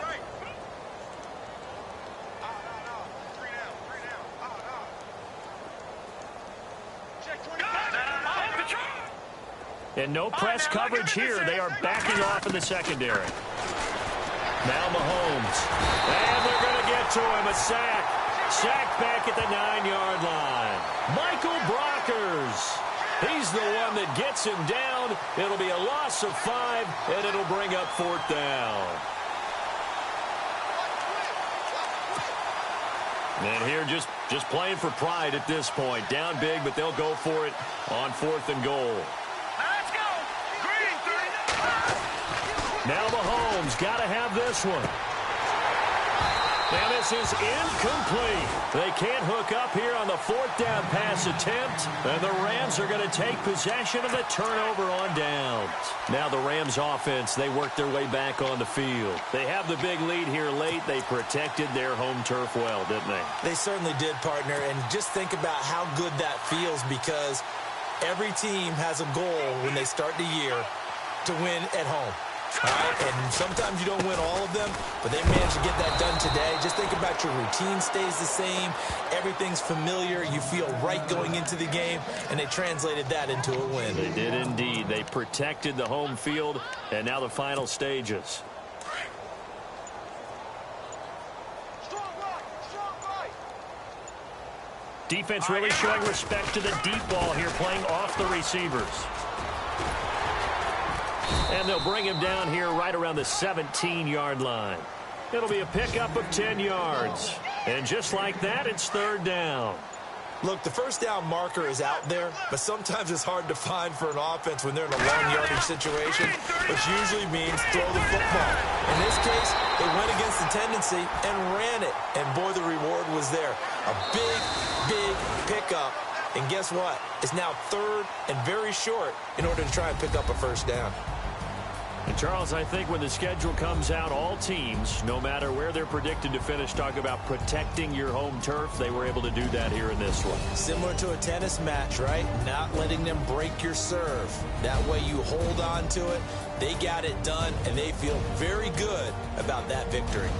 And no press coverage here. They are backing off in the secondary. Now Mahomes. And they're going to get to him. A sack. Sack back at the 9-yard line. Michael Brockers. He's the one that gets him down. It'll be a loss of 5, and it'll bring up 4th down. And here just playing for pride at this point. Down big, but they'll go for it on 4th and goal. Let's go. Green 3. Now Mahomes got to have this one. And this is incomplete. They can't hook up here on the 4th down pass attempt. And the Rams are going to take possession of the turnover on downs. Now the Rams offense, they work their way back on the field. They have the big lead here late. They protected their home turf well, didn't they? They certainly did, partner. And just think about how good that feels because every team has a goal when they start the year to win at home. All right, and sometimes you don't win all of them, but they managed to get that done today. Just think about your routine stays the same. Everything's familiar. You feel right going into the game, and they translated that into a win. They did indeed. They protected the home field, and now the final stages. Defense really showing respect to the deep ball here, playing off the receivers. And they'll bring him down here right around the 17-yard line. It'll be a pickup of 10 yards. And just like that, it's 3rd down. Look, the first down marker is out there, but sometimes it's hard to find for an offense when they're in a long yardage situation, which usually means throw the football. In this case, they went against the tendency and ran it. And, boy, the reward was there. A big, big pickup. And guess what? It's now 3rd and very short in order to try and pick up a first down. And Charles, I think when the schedule comes out, all teams, no matter where they're predicted to finish, talk about protecting your home turf. They were able to do that here in this one. Similar to a tennis match, right? Not letting them break your serve. That way you hold on to it. They got it done, and they feel very good about that victory.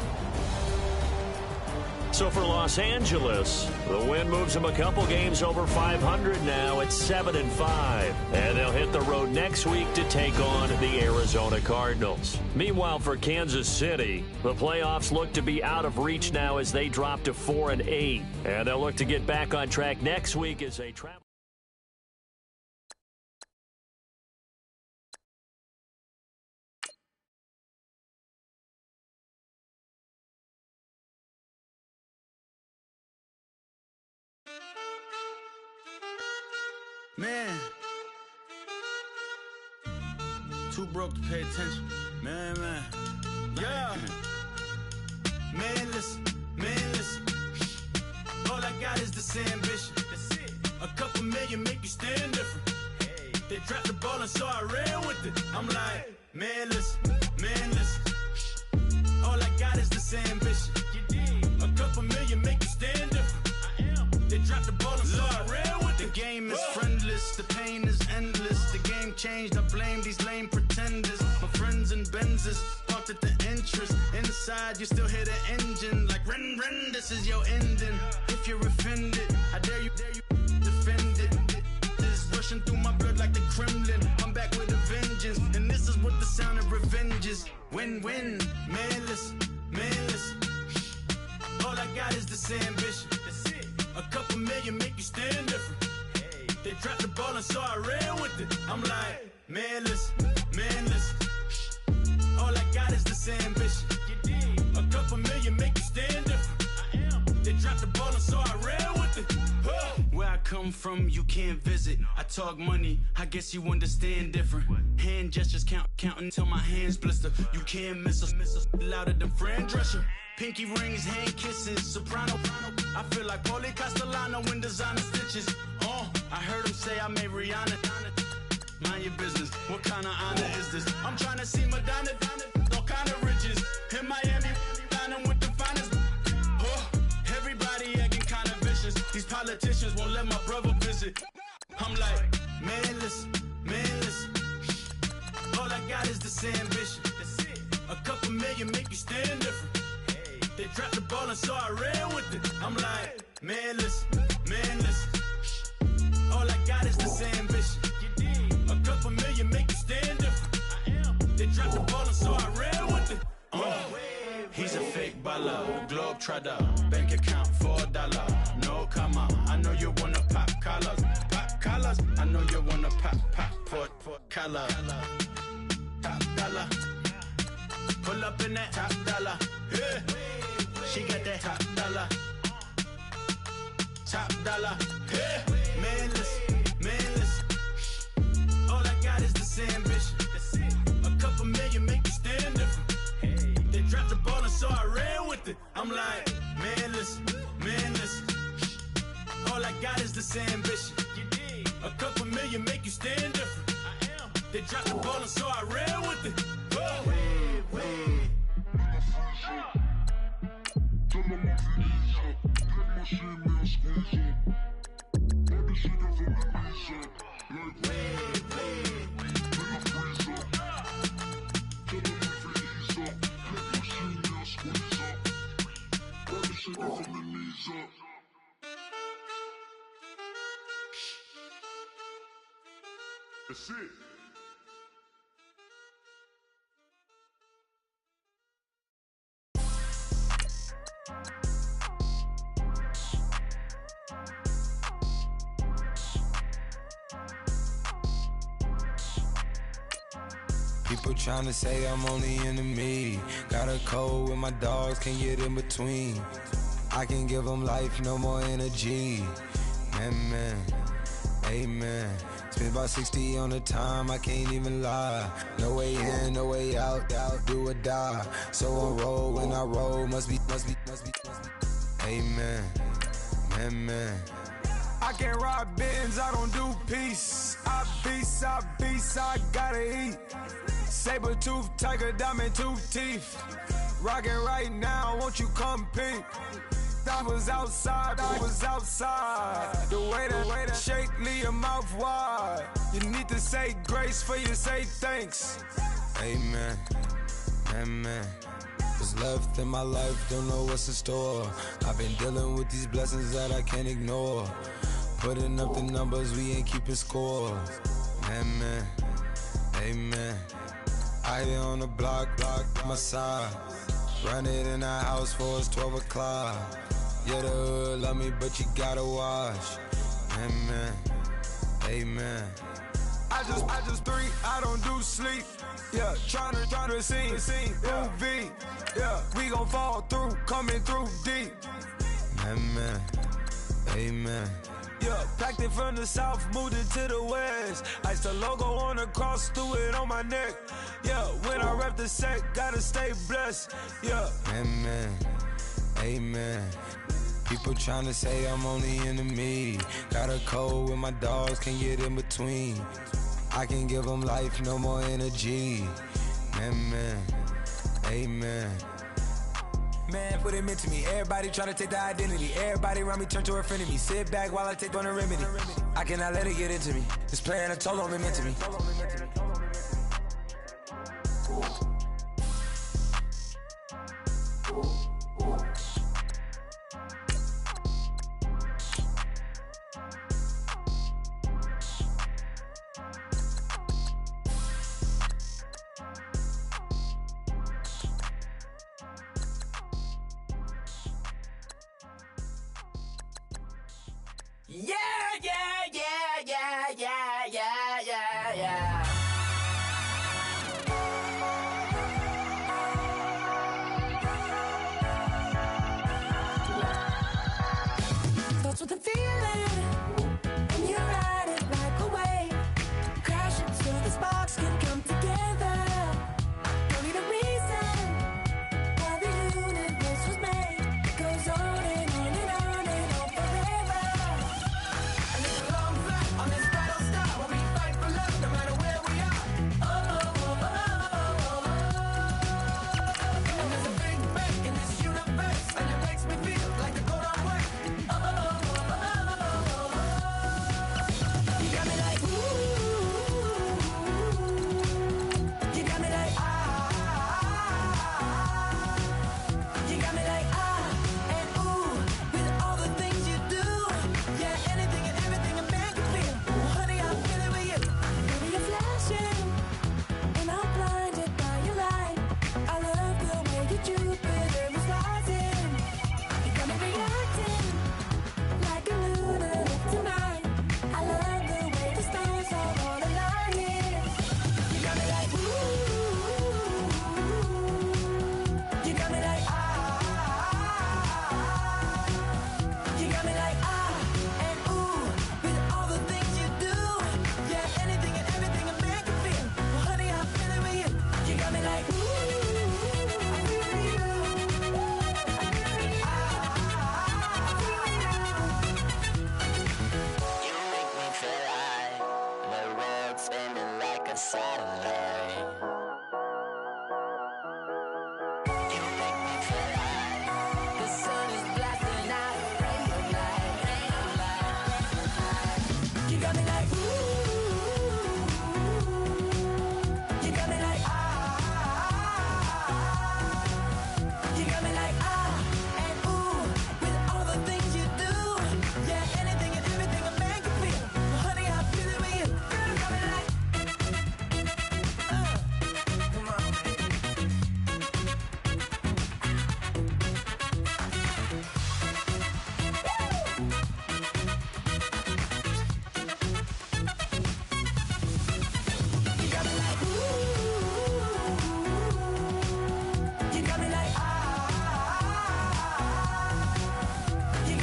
So for Los Angeles, the win moves them a couple games over 500 now at 7-5. And they'll hit the road next week to take on the Arizona Cardinals. Meanwhile, for Kansas City, the playoffs look to be out of reach now as they drop to 4-8. And they'll look to get back on track next week as they travel. Man, too broke to pay attention. Man. Yeah. Man, listen. All I got is this ambition. That's it. A couple million make you stand different. Hey. They dropped the ball and so I ran with it. I'm like, man, listen. All I got is this ambition. You did. A couple million make you stand different. I am. They dropped the ball and so I ran with it. The game is friendless, the pain is endless. The game changed, I blame these lame pretenders. My friends in Benzes, parked at the entrance. Inside, you still hear the engine. Like, ren, this is your ending. If you're offended, I dare you defend it. This is rushing through my blood like the Kremlin. I'm back with a vengeance, and this is what the sound of revenge is. Win-win, man, listen. All I got is this ambition. That's it. A couple million make you stand different. Hey. They dropped the ball and so I ran with it. I'm like, man, listen. All I got is this ambition. You did. A couple million make you stand different. I am. They dropped the ball and so I ran with it. Where I come from, you can't visit. I talk money, I guess you understand different. Hand gestures counting till my hands blister. You can't miss us louder than Fran Drescher. Pinky rings, hand kisses, soprano. I feel like Paulie Castellano in designer stitches. I heard him say I made Rihanna. Mind your business. What kind of honor is this? I'm trying to see Madonna, all kind of riches. In Miami, dining with the finest. Oh, everybody acting kind of vicious. These politicians won't let my brother visit. I'm like, man, listen. All I got is this ambition. A couple million make you stand different. They dropped the ball and so I ran with it. I'm like, man, listen. All I got is this ambition. A couple million make you stand different. They dropped the ball and so I ran with it. He's a fake baller, globe trotter, bank account $4. No, come on, I know you wanna pop collars. I know you wanna pop collar. Top dollar, pull up in that top dollar. Yeah. She got that top dollar. Yeah. Man, listen. All I got is this ambition. A couple million make you stand different. They dropped the ball and so I ran with it. I'm like, man, listen. All I got is this ambition. A couple million make you stand different. They dropped the ball and so I ran with it. That's it. People tryna say I'm on the enemy. Got a code with my dogs, can't get in between. I can give them life, no more energy. Man, amen. Spent about 60 on the time, I can't even lie. No way in, no way out, do or die. So on roll, when I roll, must be. Amen, man. I can't ride Benz, I don't do peace. I beast, I gotta eat. Saber tooth, tiger, diamond tooth teeth. Rockin' right now, won't you come peep? I was outside. The way that shake, leave your mouth wide. You need to say grace for you say thanks. Amen. What's left in my life, don't know what's in store. I've been dealing with these blessings that I can't ignore. Putting up the numbers, we ain't keeping score. Amen. I be on the block, my side. Run it in the house for it's 12 o'clock. Yeah, the hood love me, but you gotta watch. Amen. I just three, I don't do sleep. Yeah, tryna sing. UV. Yeah, we gon' fall through, coming through deep. Amen. Yeah, packed it from the south, moved it to the west. Iced the logo on the cross, threw it on my neck. Yeah, when I rep the set, gotta stay blessed. Yeah. Amen. People tryna say I'm on the enemy. Got a code with my dogs, can't get in between. I can give them life, no more energy. Amen. Man, put him into me. Everybody try to take the identity. Everybody around me turn to a friend of me. Sit back while I take on the remedy. I cannot let it get into me. This playing a toll on me, meant to me.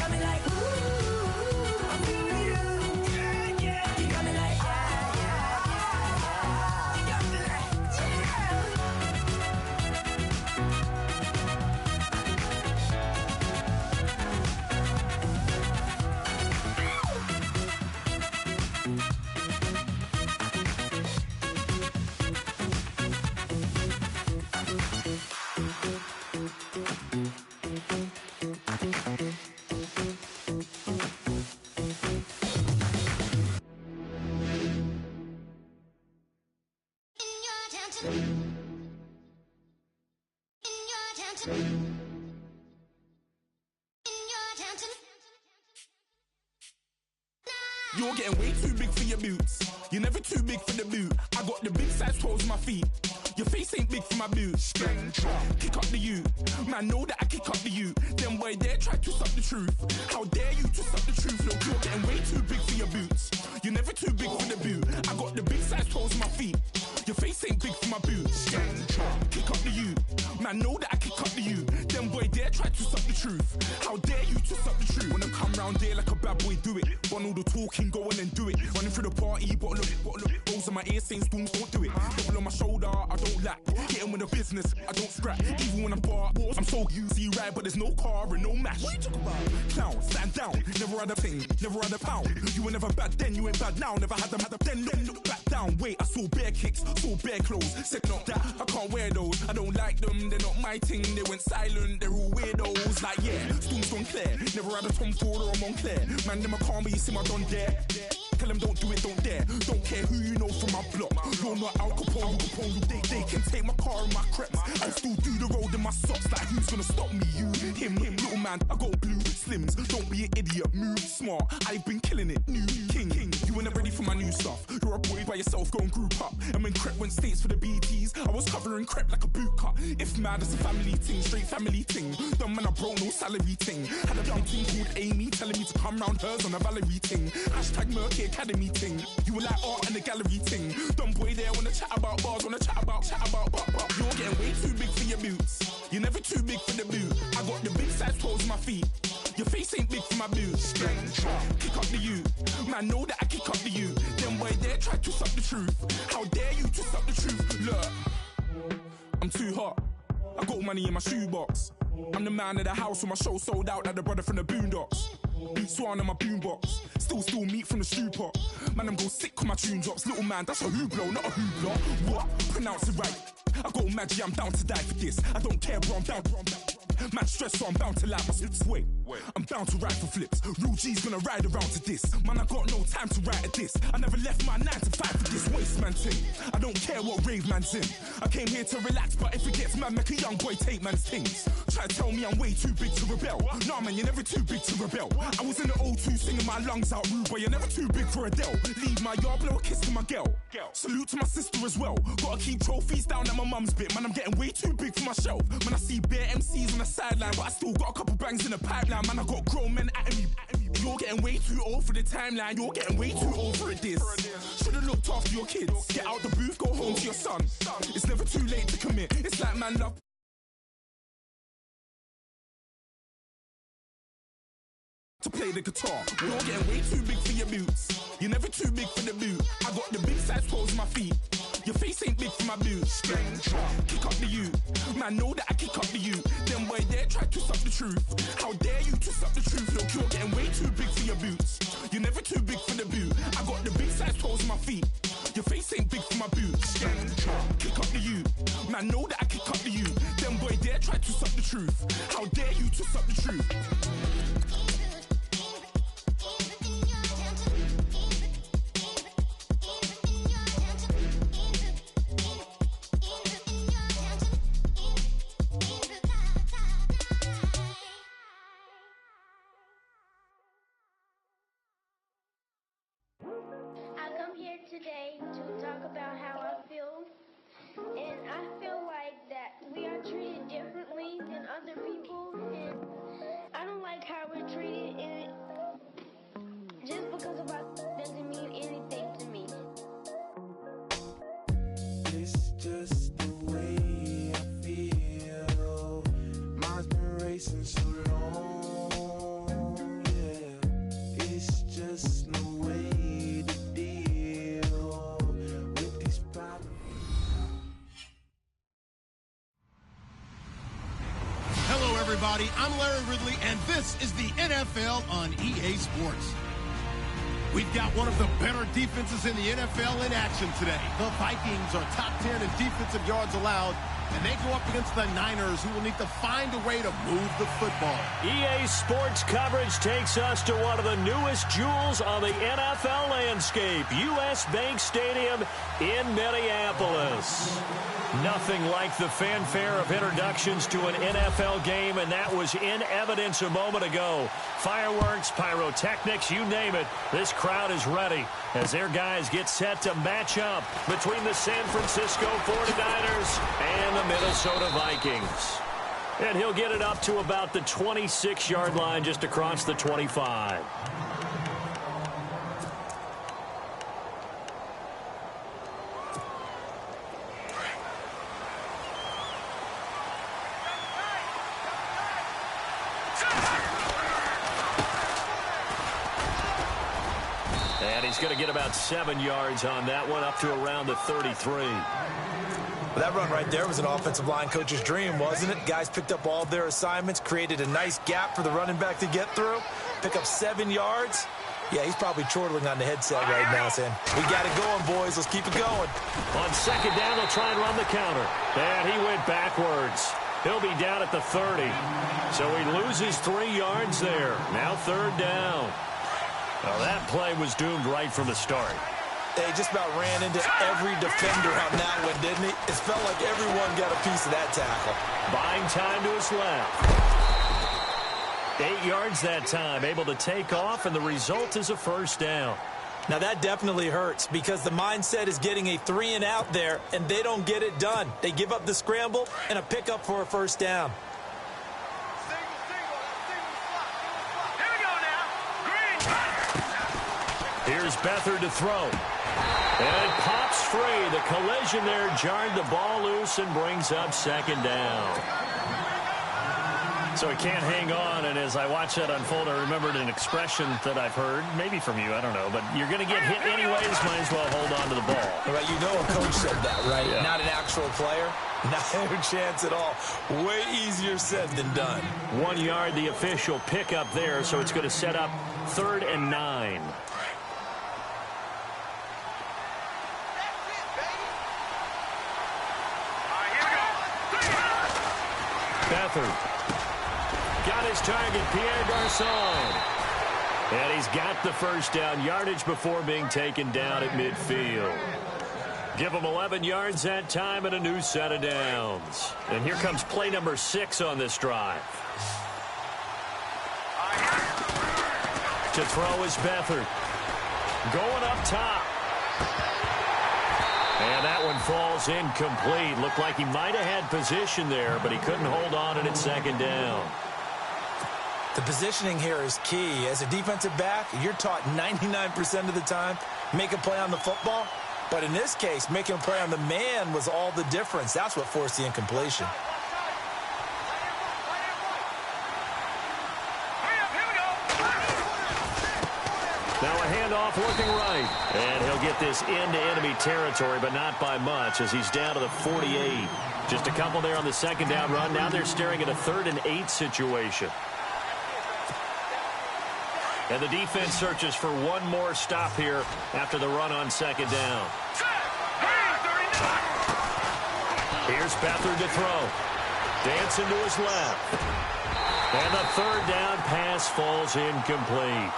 got me like, ooh, I'm feeling you. Yeah, yeah. You got me like, yeah, yeah, yeah. You got me like, yeah. You're getting way too big for your boots. You're never too big for the boot. I got the big size toes on my feet. Your face ain't big for my boots. Kick up the you. Man, know that I kick up the you. Then boy dare try to suck the truth. How dare you to suck the truth? Look, you're getting way too big for your boots. You're never too big for the boot. I got the big size toes on my feet. Your face ain't big for my boots. Kick up the you. Man, know that I kick up the you. Then boy dare try to suck the truth. How dare you to suck the truth? When I come round there like a bad boy, do it. Want all the talking, go on and do it. Running through the party, bottle up. Balls on my ear saying spoons, don't do it. Double on my shoulder, I don't lack. Getting with the business, I don't scrap. Even when I'm bar, I'm so easy right, but there's no car and no match. What you talk about? Clown, stand down. Never had a thing, never had a pound. You were never bad then, you ain't bad now. Never had them, then look back down. Wait, I saw bare kicks, saw bare clothes. Said not that, I can't wear those. I don't like them, they're not my thing. They went silent, they're all weirdos. Like yeah, Storm's gone clear. Never had a Tom Ford or a Montclair. Man, them I can't be, you see my don dare. Tell them don't do it, don't dare. Don't care who you know from my block. You're not Al Capone, they can take my car and my creps. I still do the road in my socks. Like who's gonna stop me? You, him, little man. I got blue slims. Don't be an idiot, move smart. I've been killing it, new king. You ain't ready for my new stuff. You're a boy by yourself, go and group up. And when Crep went states for the BTs, I was covering Crep like a boot cut. If mad, it's a family thing, straight family thing. Dumb man, I broke no salary thing. Had a young thing called Amy telling me to come round hers on a Valerie thing. Hashtag Murky Academy thing. You were like art and the gallery thing. Dumb boy there wanna chat about bars, wanna chat about. You're getting way too big for your boots. You're never too big for the boot. I got the big size toes on my feet. Your face ain't big for my boots. Kick up the you. Man, know that I kick up the you. Then boy dare try to suck the truth. How dare you to suck the truth? Look, I'm too hot. I got money in my shoebox. I'm the man of the house when my show sold out like the brother from the Boondocks. Beat Swan in my boombox. Still meat from the stew pot. Man, I'm go sick when my tune drops. Little man, that's a hooplo, not a hoopla. What? Pronounce it right. I got Maggie, I'm down to die for this. I don't care, bro, I'm down. Man stressed, so I'm bound to like my slips. Wait, I'm bound to ride for flips. Real G's gonna ride around to this. Man, I got no time to write at this. I never left my 9 to 5 for this waste man thing. I don't care what rave man's in. I came here to relax, but if it gets mad, make a young boy take man's things. Try to tell me I'm way too big to rebel. Nah, man, you're never too big to rebel. I was in the O2 singing my lungs out rude, but you're never too big for Adele. Leave my yard, blow a kiss to my girl. Salute to my sister as well. Gotta keep trophies down at my mum's bit. Man, I'm getting way too big for my shelf. Man, I see bare MCs on the sideline, but I still got a couple bangs in the pipeline. Man, I got grown men at me. You're getting way too old for the timeline. You're getting way too old for a diss. Should've looked after your kids. Get out the booth, go home to your son. It's never too late to commit. It's like man love to play the guitar. You're getting way too big for your boots. You're never too big for the boot. I got the big size toes on my feet. Your face ain't big for my boots. Kick up the you. Man, know that I kick up the you. Then boy dare try to suck the truth. How dare you to suck the truth? Look, you're getting way too big for your boots. You're never too big for the boot. I got the big size toes on my feet. Your face ain't big for my boots. Kick up the you. Man, know that I kick up the you. Then boy dare try to suck the truth. How dare you to suck the truth? Today to talk about how I feel, and I feel like that we are treated differently than other people, and I don't like how we're treated, and just because of our doesn't mean anything to me. It's just the way I feel. Mine's been racing so long. everybody. I'm Larry Ridley, and this is the NFL on EA Sports. We've got one of the better defenses in the NFL in action today. The Vikings are top 10 in defensive yards allowed, and they go up against the Niners, who will need to find a way to move the football. EA Sports coverage takes us to one of the newest jewels on the NFL landscape, US Bank Stadium in Minneapolis. Nothing like the fanfare of introductions to an NFL game, and that was in evidence a moment ago. Fireworks, pyrotechnics, you name it. This crowd is ready as their guys get set to match up between the San Francisco 49ers and the Minnesota Vikings. And he'll get it up to about the 26-yard line, just across the 25. And he's going to get about 7 yards on that one, up to around the 33. Well, that run right there was an offensive line coach's dream, wasn't it? Guys picked up all of their assignments, created a nice gap for the running back to get through, pick up 7 yards. Yeah, he's probably chortling on the headset right now saying, we got it going, boys. Let's keep it going. On second down, they'll try and run the counter. And he went backwards. He'll be down at the 30. So he loses 3 yards there. Now third down. Well, that play was doomed right from the start. They just about ran into every defender on that one, didn't he? It felt like everyone got a piece of that tackle. Buying time to his left. 8 yards that time, able to take off, and the result is a first down. Now that definitely hurts because the mindset is getting a 3 and out there, and they don't get it done. They give up the scramble and a pickup for a first down. Here's Beathard to throw. And it pops free. The collision there jarred the ball loose and brings up second down. So he can't hang on, and as I watch that unfold, I remembered an expression that I've heard, maybe from you, I don't know, but you're going to get hit anyways, might as well hold on to the ball. Right, you know a coach said that, right? Yeah. Not an actual player. No chance at all. Way easier said than done. 1 yard, the official pickup there, so it's going to set up 3rd and 9. Beathard got his target, Pierre Garçon. And he's got the first down, yardage before being taken down at midfield. Give him 11 yards that time and a new set of downs. And here comes play number 6 on this drive. To throw is Beathard. Going up top. And that one falls incomplete. Looked like he might have had position there, but he couldn't hold on and it's second down. The positioning here is key. As a defensive back, you're taught 99% of the time, make a play on the football. But in this case, making a play on the man was all the difference. That's what forced the incompletion. Now a handoff looking right. And he'll get this into enemy territory, but not by much as he's down to the 48. Just a couple there on the second down run. Now they're staring at a 3rd and 8 situation. And the defense searches for one more stop here after the run on second down. Here's Beathard to throw. Dancing to his left. And the 3rd down pass falls incomplete.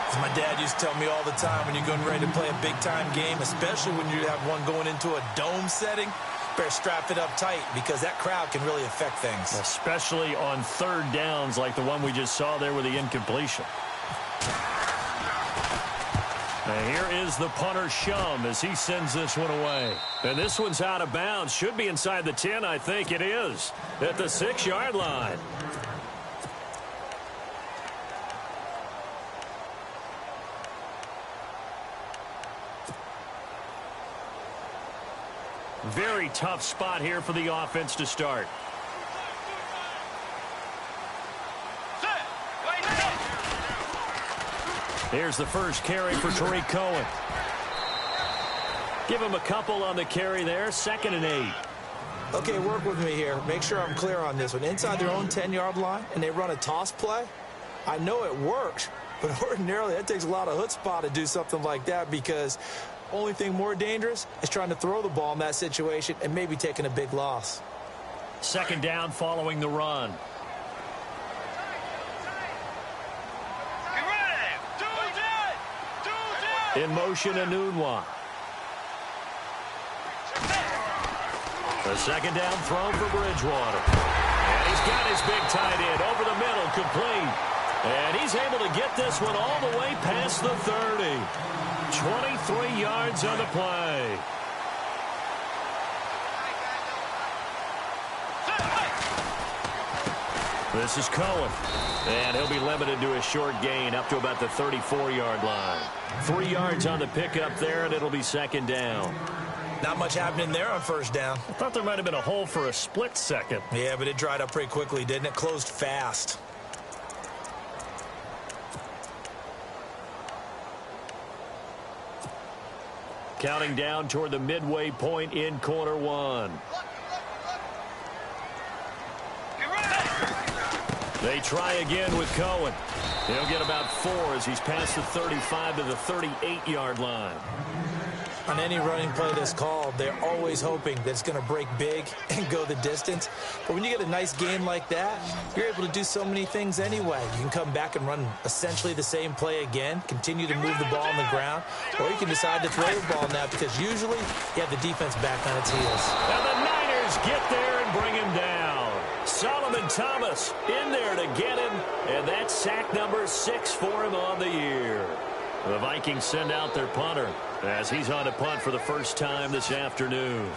As my dad used to tell me all the time, when you're getting ready to play a big-time game, especially when you have one going into a dome setting, better strap it up tight because that crowd can really affect things. Especially on 3rd downs like the one we just saw there with the incompletion. And here is the punter, Shum, as he sends this one away. And this one's out of bounds. Should be inside the 10, I think it is, at the 6-yard line. Very tough spot here for the offense to start. Here's the first carry for Tariq Cohen. Give him a couple on the carry there. 2nd and 8. Okay, work with me here. Make sure I'm clear on this one. Inside their own 10-yard line, and they run a toss play. I know it works, but ordinarily that takes a lot of chutzpah to do something like that, because only thing more dangerous is trying to throw the ball in that situation and maybe taking a big loss. Second down following the run. In motion, Anunwa. The second down throw for Bridgewater. And he's got his big tight end over the middle, complete. And he's able to get this one all the way past the 30. 23 yards on the play. This is Cohen. And he'll be limited to a short gain up to about the 34-yard line. 3 yards on the pickup there, and it'll be second down. Not much happening there on first down. I thought there might have been a hole for a split second. Yeah, but it dried up pretty quickly, didn't it? Closed fast. Counting down toward the midway point in quarter one. They try again with Cohen. He'll get about 4 as he's past the 35 to the 38-yard line. On any running play that's called, they're always hoping that it's going to break big and go the distance. But when you get a nice game like that, you're able to do so many things anyway. You can come back and run essentially the same play again, continue to move the ball on the ground, or you can decide to throw the ball now because usually you have the defense back on its heels. And the Niners get there and bring him down. Solomon Thomas in there to get him, and that's sack number 6 for him on the year. The Vikings send out their punter as he's on to punt for the first time this afternoon.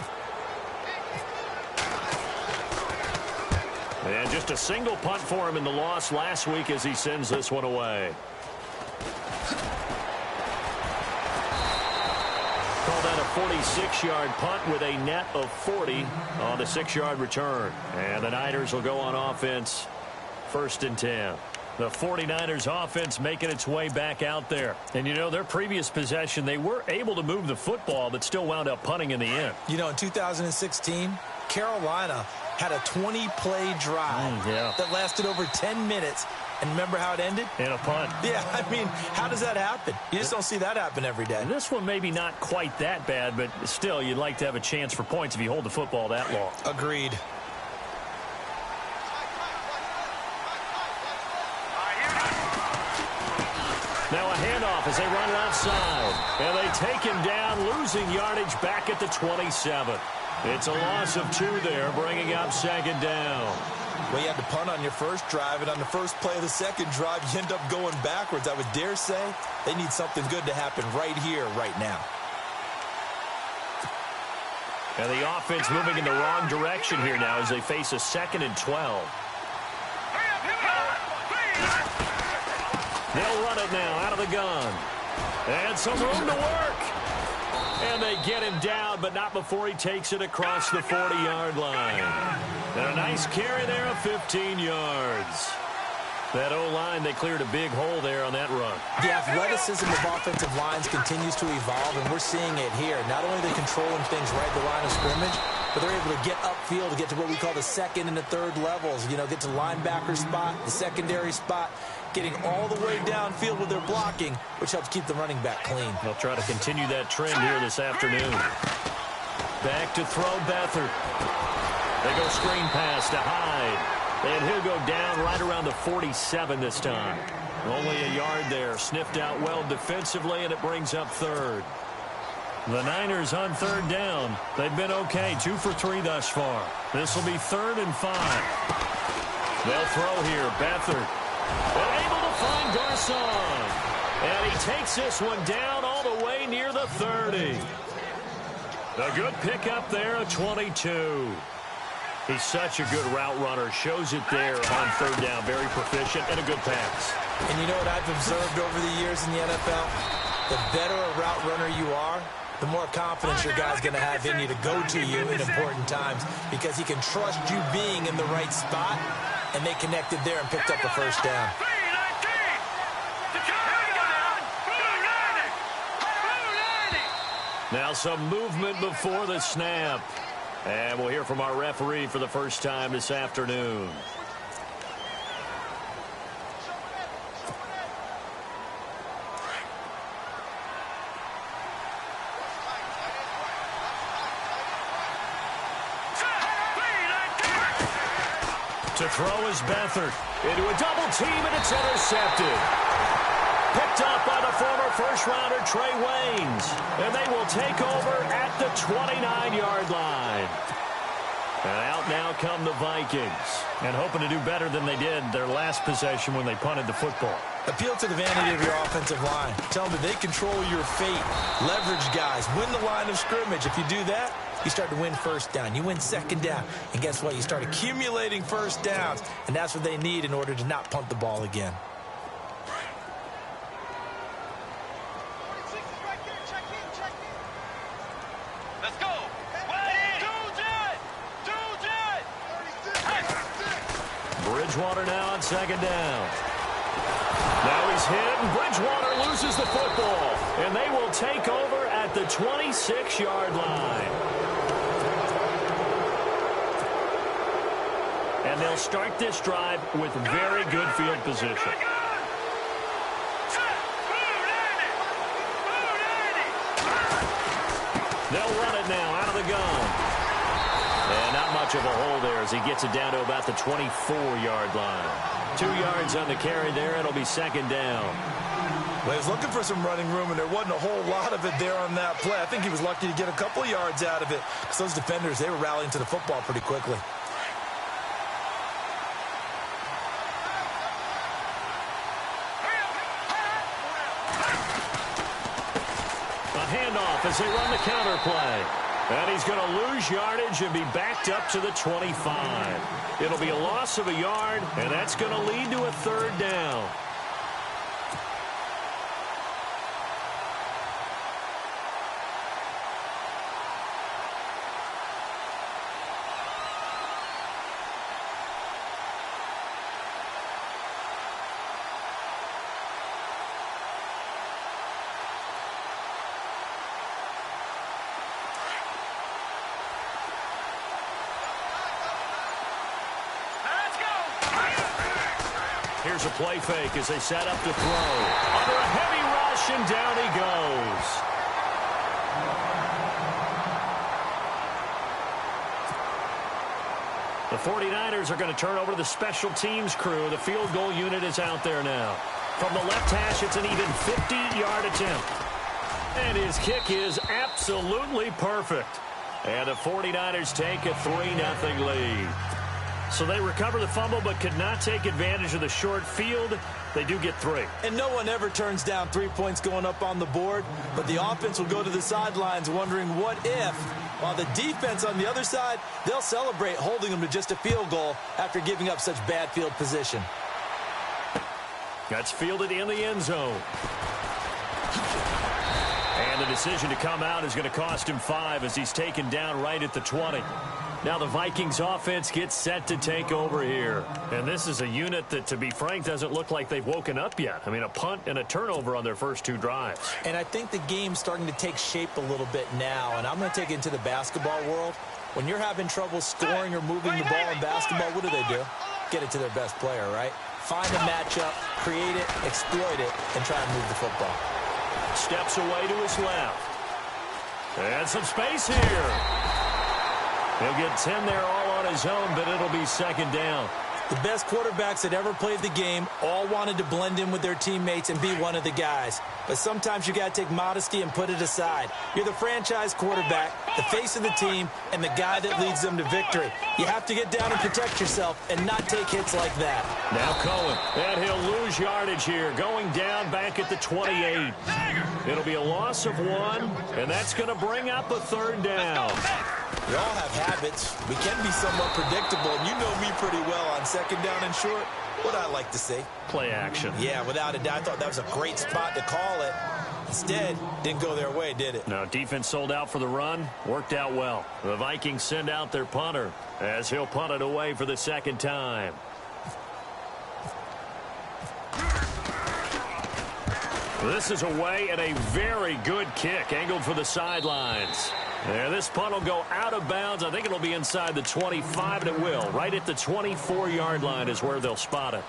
And just a single punt for him in the loss last week as he sends this one away. Call that a 46-yard punt with a net of 40 on the 6-yard return. And the Niners will go on offense, 1st and 10. The 49ers offense making its way back out there. And, you know, their previous possession, they were able to move the football, but still wound up punting in the end. You know, in 2016, Carolina had a 20-play drive that lasted over 10 minutes. And remember how it ended? In a punt. Yeah, I mean, how does that happen? You just don't see that happen every day. And this one maybe not quite that bad, but still, you'd like to have a chance for points if you hold the football that long. Agreed. Now a handoff as they run it outside. And they take him down, losing yardage back at the 27. It's a loss of 2 there, bringing up second down. Well, you had to punt on your first drive, and on the first play of the second drive, you end up going backwards. I would dare say they need something good to happen right here, right now. And the offense moving in the wrong direction here now as they face a 2nd and 12. They'll run it now out of the gun. And some room to work. And they get him down, but not before he takes it across the 40-yard line. And a nice carry there of 15 yards. That O-line, they cleared a big hole there on that run. The athleticism of offensive lines continues to evolve, and we're seeing it here. Not only are they controlling things right at the line of scrimmage, but they're able to get upfield to get to what we call the 2nd and the 3rd levels. You know, get to linebacker spot, the secondary spot, getting all the way downfield with their blocking, which helps keep the running back clean. They'll try to continue that trend here this afternoon. Back to throw Beathard. They go screen pass to Hyde. And he'll go down right around the 47 this time. Only a yard there. Sniffed out well defensively, and it brings up 3rd. The Niners on 3rd down. They've been okay. 2 for 3 thus far. This will be 3rd and 5. They'll throw here. Beathard. And able to find Garcon. And he takes this one down all the way near the 30. A good pickup there at 22. He's such a good route runner. Shows it there on 3rd down. Very proficient and a good pass. And you know what I've observed over the years in the NFL? The better a route runner you are, the more confidence your guy's going to have in you to go to you in important times because he can trust you being in the right spot, and they connected there and picked up the first down. Now some movement before the snap. And we'll hear from our referee for the first time this afternoon. To throw is Beathard into a double team, and it's intercepted. Picked up by the former first-rounder Trey Waynes. And they will take over at the 29-yard line. And out now come the Vikings. And hoping to do better than they did their last possession when they punted the football. Appeal to the vanity of your offensive line. Tell them that they control your fate. Leverage guys. Win the line of scrimmage. If you do that, you start to win first down. You win second down. And guess what? You start accumulating first downs. And that's what they need in order to not punt the ball again. Let's go. Bridgewater now on second down. Now he's hit, and Bridgewater loses the football. And they will take over at the 26-yard line. And they'll start this drive with very good field position. They'll run it now out of the gun. And not much of a hole there as he gets it down to about the 24-yard line. 2 yards on the carry there. It'll be second down. Well, he was looking for some running room, and there wasn't a whole lot of it there on that play. I think he was lucky to get a couple of yards out of it because those defenders, they were rallying to the football pretty quickly. A handoff as they run the counter play. And he's going to lose yardage and be backed up to the 25. It'll be a loss of a yard, and that's going to lead to a third down. Here's a play fake as they set up to throw. Under a heavy rush, and down he goes. The 49ers are going to turn over to the special teams crew. The field goal unit is out there now. From the left hash, it's an even 50-yard attempt. And his kick is absolutely perfect. And the 49ers take a 3-0 lead. So they recover the fumble but could not take advantage of the short field. They do get 3. And no one ever turns down 3 points going up on the board, but the offense will go to the sidelines wondering what if, while the defense on the other side, they'll celebrate holding them to just a field goal after giving up such bad field position. That's fielded in the end zone. And the decision to come out is going to cost him 5 as he's taken down right at the 20. Now the Vikings offense gets set to take over here. And this is a unit that, to be frank, doesn't look like they've woken up yet. I mean, a punt and a turnover on their first 2 drives. And I think the game's starting to take shape a little bit now. And I'm going to take it into the basketball world. When you're having trouble scoring or moving the ball in basketball, what do? Get it to their best player, right? Find a matchup, create it, exploit it, and try and move the football. Steps away to his left. And some space here. He'll get 10 there all on his own, but it'll be second down. The best quarterbacks that ever played the game all wanted to blend in with their teammates and be one of the guys. But sometimes you got to take modesty and put it aside. You're the franchise quarterback, the face of the team, and the guy that leads them to victory. You have to get down and protect yourself and not take hits like that. Now Cohen, and he'll lose yardage here, going down back at the 28. It'll be a loss of 1, and that's going to bring up a third down. We all have habits. We can be somewhat predictable, and you know me pretty well on second down and short. What I like to say? Play action. Yeah, without a doubt. I thought that was a great spot to call it. Instead, didn't go their way, did it? No, defense sold out for the run. Worked out well. The Vikings send out their punter as he'll punt it away for the second time. This is away, and a very good kick angled for the sidelines. And this punt will go out of bounds. I think it'll be inside the 25, and it will. Right at the 24-yard line is where they'll spot it.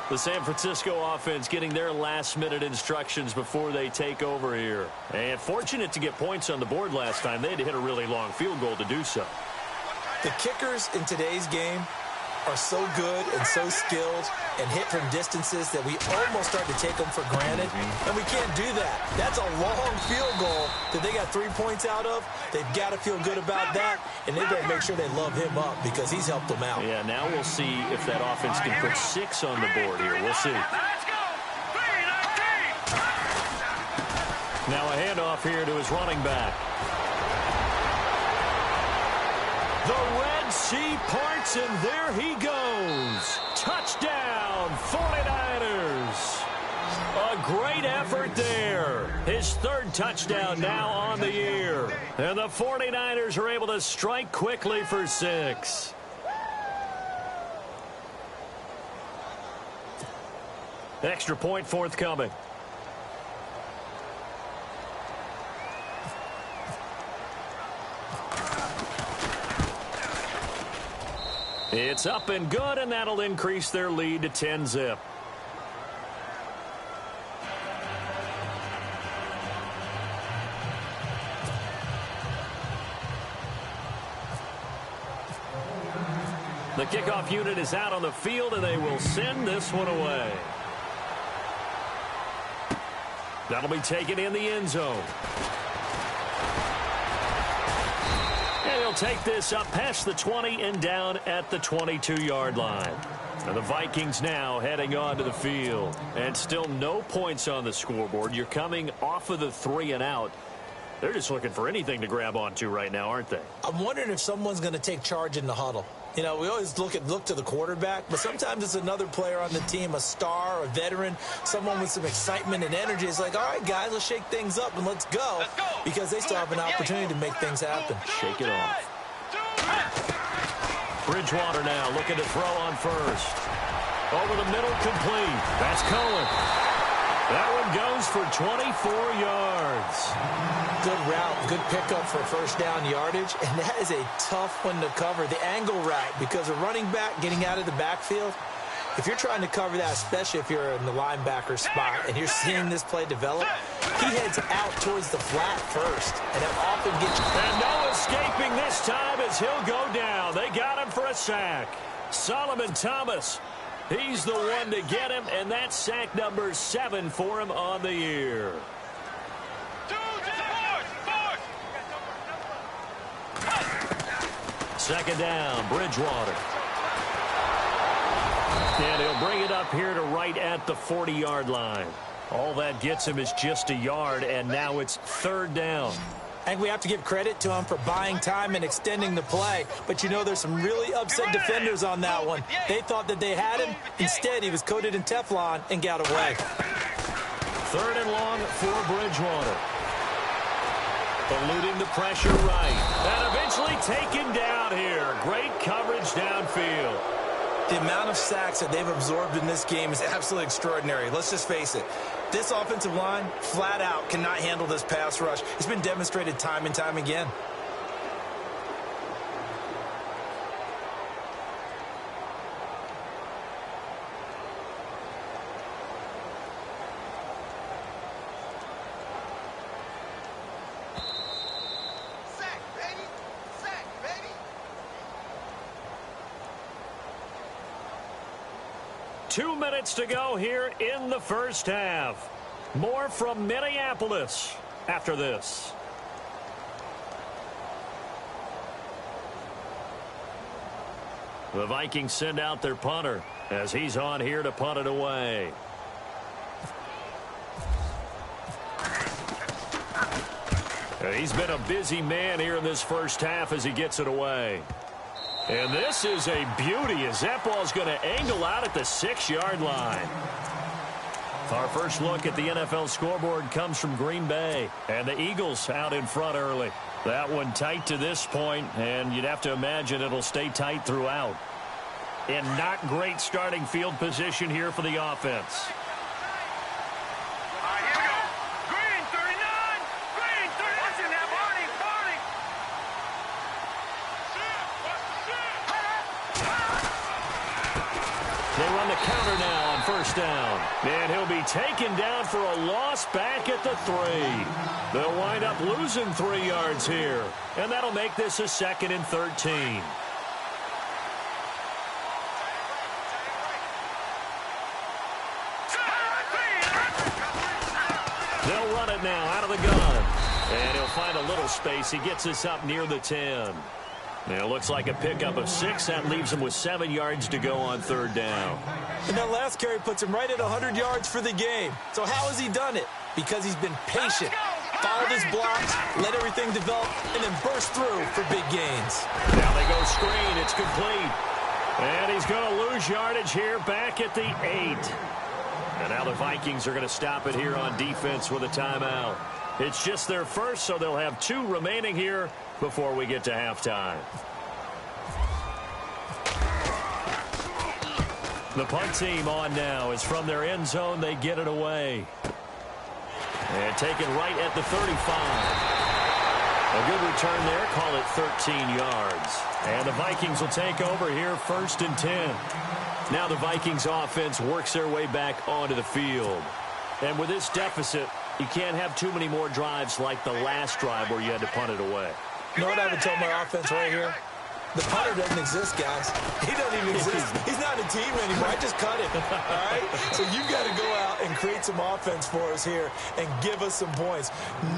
The San Francisco offense getting their last-minute instructions before they take over here. And fortunate to get points on the board last time. They had to hit a really long field goal to do so. The kickers in today's game are so good and so skilled and hit from distances that we almost start to take them for granted, and we can't do that. That's a long field goal that they got 3 points out of. They've got to feel good about that, and they better make sure they love him up because he's helped them out. Yeah, now we'll see if that offense can put 6 on the board here. We'll see. Now a handoff here to his running back. The Red Sea parts, and there he goes. Touchdown, 49ers. A great effort there. His 3rd touchdown now on the year. And the 49ers are able to strike quickly for 6. Extra point forthcoming. It's up and good, and that'll increase their lead to 10-zip. The kickoff unit is out on the field, and they will send this one away. That'll be taken in the end zone. And he'll take this up past the 20 and down at the 22-yard line. And the Vikings now heading onto the field. And still no points on the scoreboard. You're coming off of the 3 and out. They're just looking for anything to grab onto right now, aren't they? I'm wondering if someone's going to take charge in the huddle. You know, we always look to the quarterback, but sometimes it's another player on the team, a star, a veteran, someone with some excitement and energy. It's like, all right, guys, let's shake things up and let's go, because they still have an opportunity to make things happen. Shake it off. Bridgewater now looking to throw on first. Over the middle, complete. That's Cohen. That one goes for 24 yards. Good route, good pickup for first down yardage, and that is a tough one to cover. The angle route, because a running back getting out of the backfield, if you're trying to cover that, especially if you're in the linebacker spot and you're seeing this play develop, he heads out towards the flat first, and it often gets you. And no escaping this time as he'll go down. They got him for a sack. Solomon Thomas, he's the one to get him, and that's sack number 7 for him on the year. Second down, Bridgewater. And he'll bring it up here to right at the 40-yard line. All that gets him is just a yard, and now it's 3rd down. I think we have to give credit to him for buying time and extending the play. But, you know, there's some really upset defenders on that one. They thought that they had him. Instead, he was coated in Teflon and got away. 3rd and long for Bridgewater. Eluding the pressure right. And eventually taken down here. Great coverage downfield. The amount of sacks that they've absorbed in this game is absolutely extraordinary. Let's just face it. This offensive line, flat out, cannot handle this pass rush. It's been demonstrated time and time again. Sack, baby! Sack, baby! 2 minutes to go here in the first half. More from Minneapolis after this. The Vikings send out their punter as he's on here to punt it away. He's been a busy man here in this first half as he gets it away. And this is a beauty as that ball's going to angle out at the 6-yard line. Our first look at the NFL scoreboard comes from Green Bay, and the Eagles out in front early. That one tight to this point, and you'd have to imagine it'll stay tight throughout. And not great starting field position here for the offense. All right, here we go. Green 39. Green 30. Watch it now, Barney. Barney. first down. And he'll be taken down for a loss back at the 3. They'll wind up losing 3 yards here. And that'll make this a 2nd and 13. They'll run it now out of the gun. And he'll find a little space. He gets us up near the 10. It looks like a pickup of 6. That leaves him with 7 yards to go on 3rd down. And that last carry puts him right at 100 yards for the game. So how has he done it? Because he's been patient, followed his blocks, let everything develop, and then burst through for big gains. Now they go screen. It's complete. And he's going to lose yardage here back at the 8. And now the Vikings are going to stop it here on defense with a timeout. It's just their first, so they'll have 2 remaining here before we get to halftime. The punt team on now is from their end zone. They get it away. And taken right at the 35. A good return there. Call it 13 yards. And the Vikings will take over here 1st and 10. Now the Vikings offense works their way back onto the field. And with this deficit, you can't have too many more drives like the last drive where you had to punt it away. You know what I would tell my offense right here? The punter doesn't exist, guys. He doesn't even exist. He's not a team anymore. I just cut him, all right? So you've got to go out and create some offense for us here and give us some points.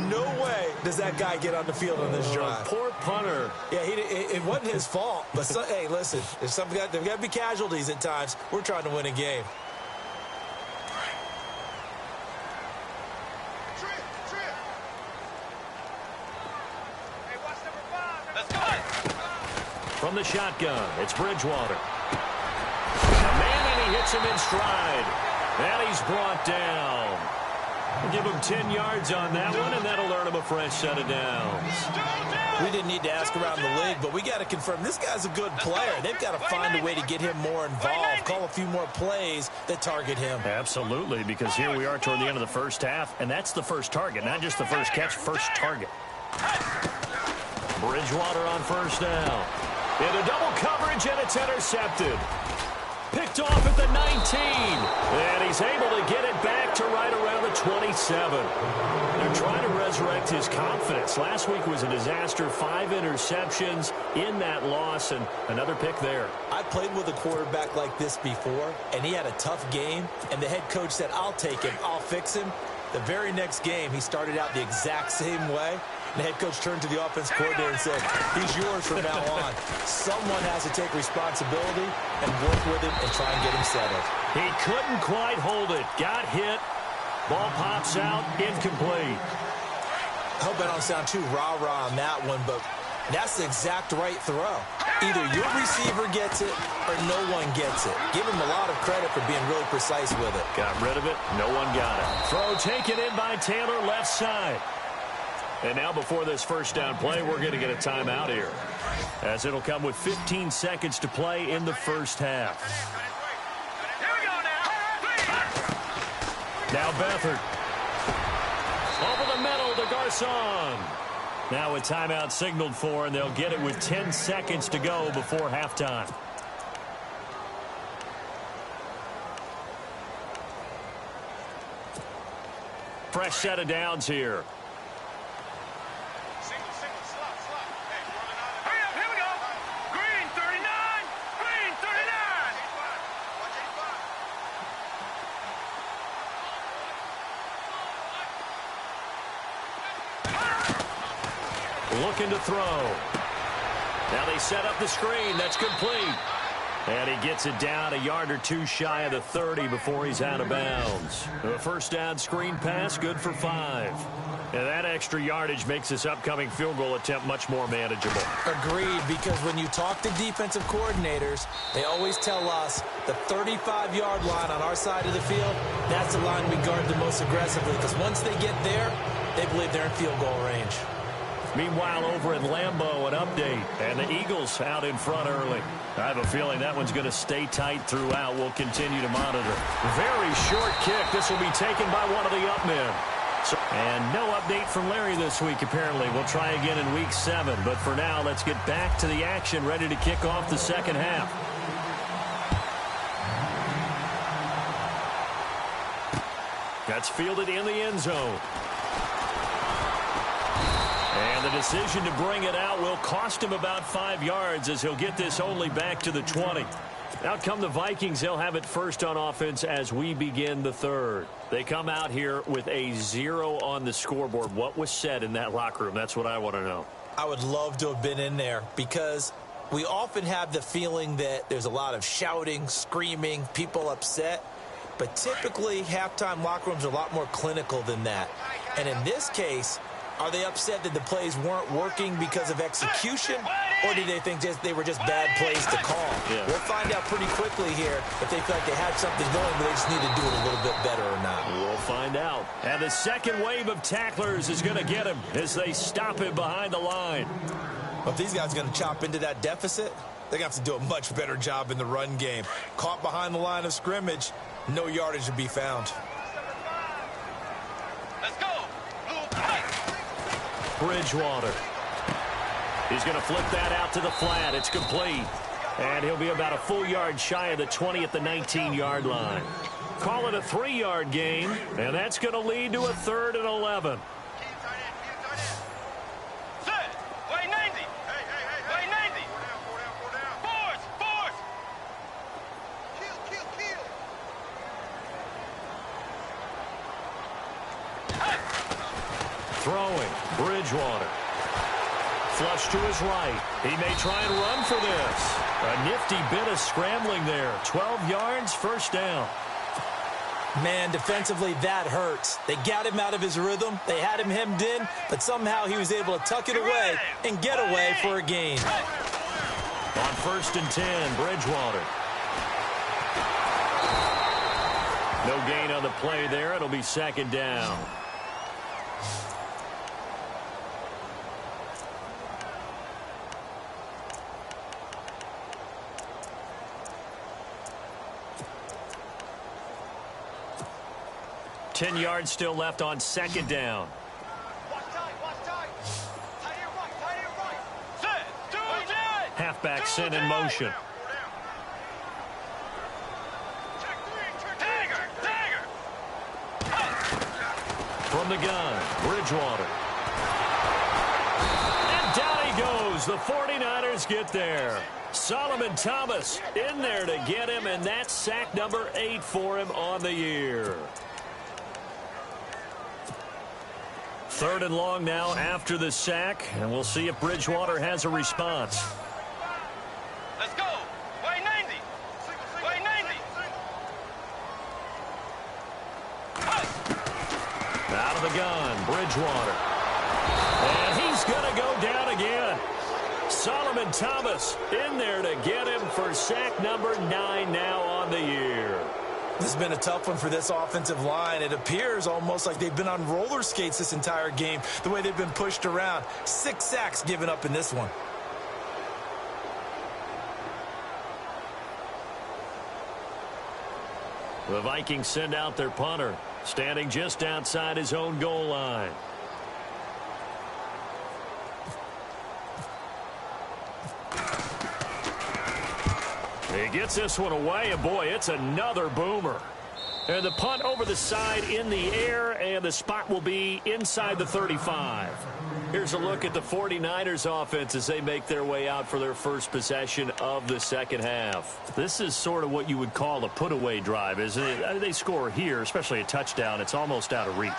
No way does that guy get on the field on this drive. Poor punter. Yeah, it wasn't his fault. But, hey, listen, there's got to be casualties at times. We're trying to win a game. From the shotgun, it's Bridgewater. Man, and he hits him in stride. And he's brought down. We'll give him 10 yards on that one, and that'll earn him a fresh set of downs. We didn't need to ask around the league, but we got to confirm this guy's a good player. They've got to find a way to get him more involved, call a few more plays that target him. Absolutely, because here we are toward the end of the first half, and that's the first target, not just the first catch, first target. Bridgewater on 1st down. Into double coverage, and it's intercepted. Picked off at the 19. And he's able to get it back to right around the 27. They're trying to resurrect his confidence. Last week was a disaster. 5 interceptions in that loss, and another pick there. I played with a quarterback like this before, and he had a tough game, and the head coach said, I'll take him, I'll fix him. The very next game, he started out the exact same way. The head coach turned to the offense coordinator and said, he's yours from now on. Someone has to take responsibility and work with him and try and get him settled. He couldn't quite hold it. Got hit. Ball pops out. Incomplete. I hope I don't sound too rah-rah on that one, but that's the exact right throw. Either your receiver gets it or no one gets it. Give him a lot of credit for being really precise with it. Got rid of it. No one got it. Throw taken in by Taylor, left side. And now before this first down play, we're going to get a timeout here, as it'll come with 15 seconds to play in the first half. Here we go now. Now Beathard. Over the middle to Garcon. Now a timeout signaled for, and they'll get it with 10 seconds to go before halftime. Fresh set of downs here. Looking to throw. Now they set up the screen. That's complete. And he gets it down a yard or two shy of the 30 before he's out of bounds. The first down screen pass, good for 5. And that extra yardage makes this upcoming field goal attempt much more manageable. Agreed, because when you talk to defensive coordinators, they always tell us the 35-yard line on our side of the field, that's the line we guard the most aggressively, because once they get there, they believe they're in field goal range. Meanwhile, over in Lambeau, an update. And the Eagles out in front early. I have a feeling that one's going to stay tight throughout. We'll continue to monitor. Very short kick. This will be taken by one of the up men. And no update from Larry this week, apparently. We'll try again in week 7. But for now, let's get back to the action, ready to kick off the second half. That's fielded in the end zone. And the decision to bring it out will cost him about 5 yards as he'll get this only back to the 20. Out come the Vikings. They'll have it first on offense as we begin the third. They come out here with a 0 on the scoreboard. What was said in that locker room? That's what I want to know. I would love to have been in there because we often have the feeling that there's a lot of shouting, screaming, people upset. But typically, halftime locker rooms are a lot more clinical than that. And in this case, are they upset that the plays weren't working because of execution, or do they think they were just bad plays to call? Yeah. We'll find out pretty quickly here if they feel like they had something going, but they just need to do it a little bit better or not. We'll find out. And the second wave of tacklers is going to get him as they stop him behind the line. Well, if these guys are going to chop into that deficit, they're going to have to do a much better job in the run game. Caught behind the line of scrimmage, no yardage to be found. Let's go. Bridgewater. He's going to flip that out to the flat. It's complete. And he'll be about a full yard shy of the 20 at the 19-yard line. Call it a 3-yard gain, and that's going to lead to a 3rd and 11. Throwing, Bridgewater. Flush to his right. He may try and run for this. A nifty bit of scrambling there. 12 yards, first down. Man, defensively, that hurts. They got him out of his rhythm. They had him hemmed in, but somehow he was able to tuck it away and get away for a gain. On 1st and 10, Bridgewater. No gain on the play there. It'll be 2nd down. Ten yards still left on 2nd down. Halfback sent in motion. From the gun, Bridgewater. And down he goes. The 49ers get there. Solomon Thomas in there to get him, and that's sack number 8 for him on the year. 3rd and long now after the sack, and we'll see if Bridgewater has a response. Let's go. Way 90. Way 90. Out of the gun, Bridgewater. And he's going to go down again. Solomon Thomas in there to get him for sack number 9 now on the year. This has been a tough one for this offensive line. It appears almost like they've been on roller skates this entire game, the way they've been pushed around. 6 sacks given up in this one. The Vikings send out their punter, standing just outside his own goal line. He gets this one away, and boy, it's another boomer. And the punt over the side in the air, and the spot will be inside the 35. Here's a look at the 49ers offense as they make their way out for their first possession of the second half. This is sort of what you would call a put-away drive, isn't it? They score here, especially a touchdown. It's almost out of reach.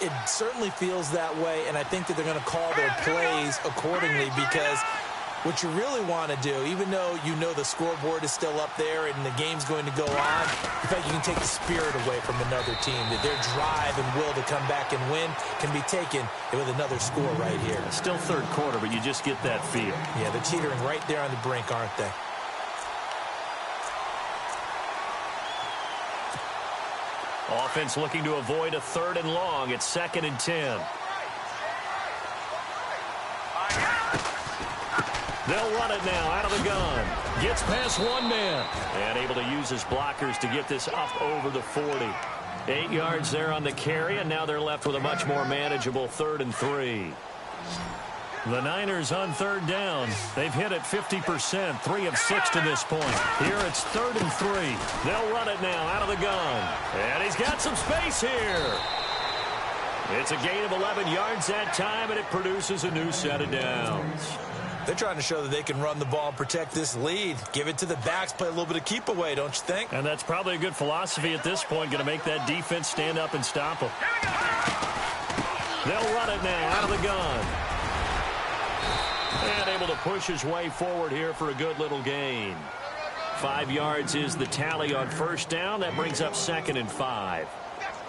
It certainly feels that way, and I think that they're going to call their plays accordingly because what you really want to do, even though you know the scoreboard is still up there and the game's going to go on, in fact, you can take the spirit away from another team. That their drive and will to come back and win can be taken with another score right here. Still third quarter, but you just get that feel. Yeah, they're teetering right there on the brink, aren't they? Offense looking to avoid a 3rd and long. It's 2nd and 10. They'll run it now out of the gun. Gets past one man. And able to use his blockers to get this up over the 40. 8 yards there on the carry, and now they're left with a much more manageable 3rd and 3. The Niners on third down. They've hit it 50%, 3 of 6 to this point. Here it's 3rd and 3. They'll run it now out of the gun. And he's got some space here. It's a gain of 11 yards that time, and it produces a new set of downs. They're trying to show that they can run the ball and protect this lead. Give it to the backs, play a little bit of keep away, don't you think? And that's probably a good philosophy at this point, going to make that defense stand up and stop them. They'll run it now out of the gun. And able to push his way forward here for a good little gain. 5 yards is the tally on first down. That brings up 2nd and 5.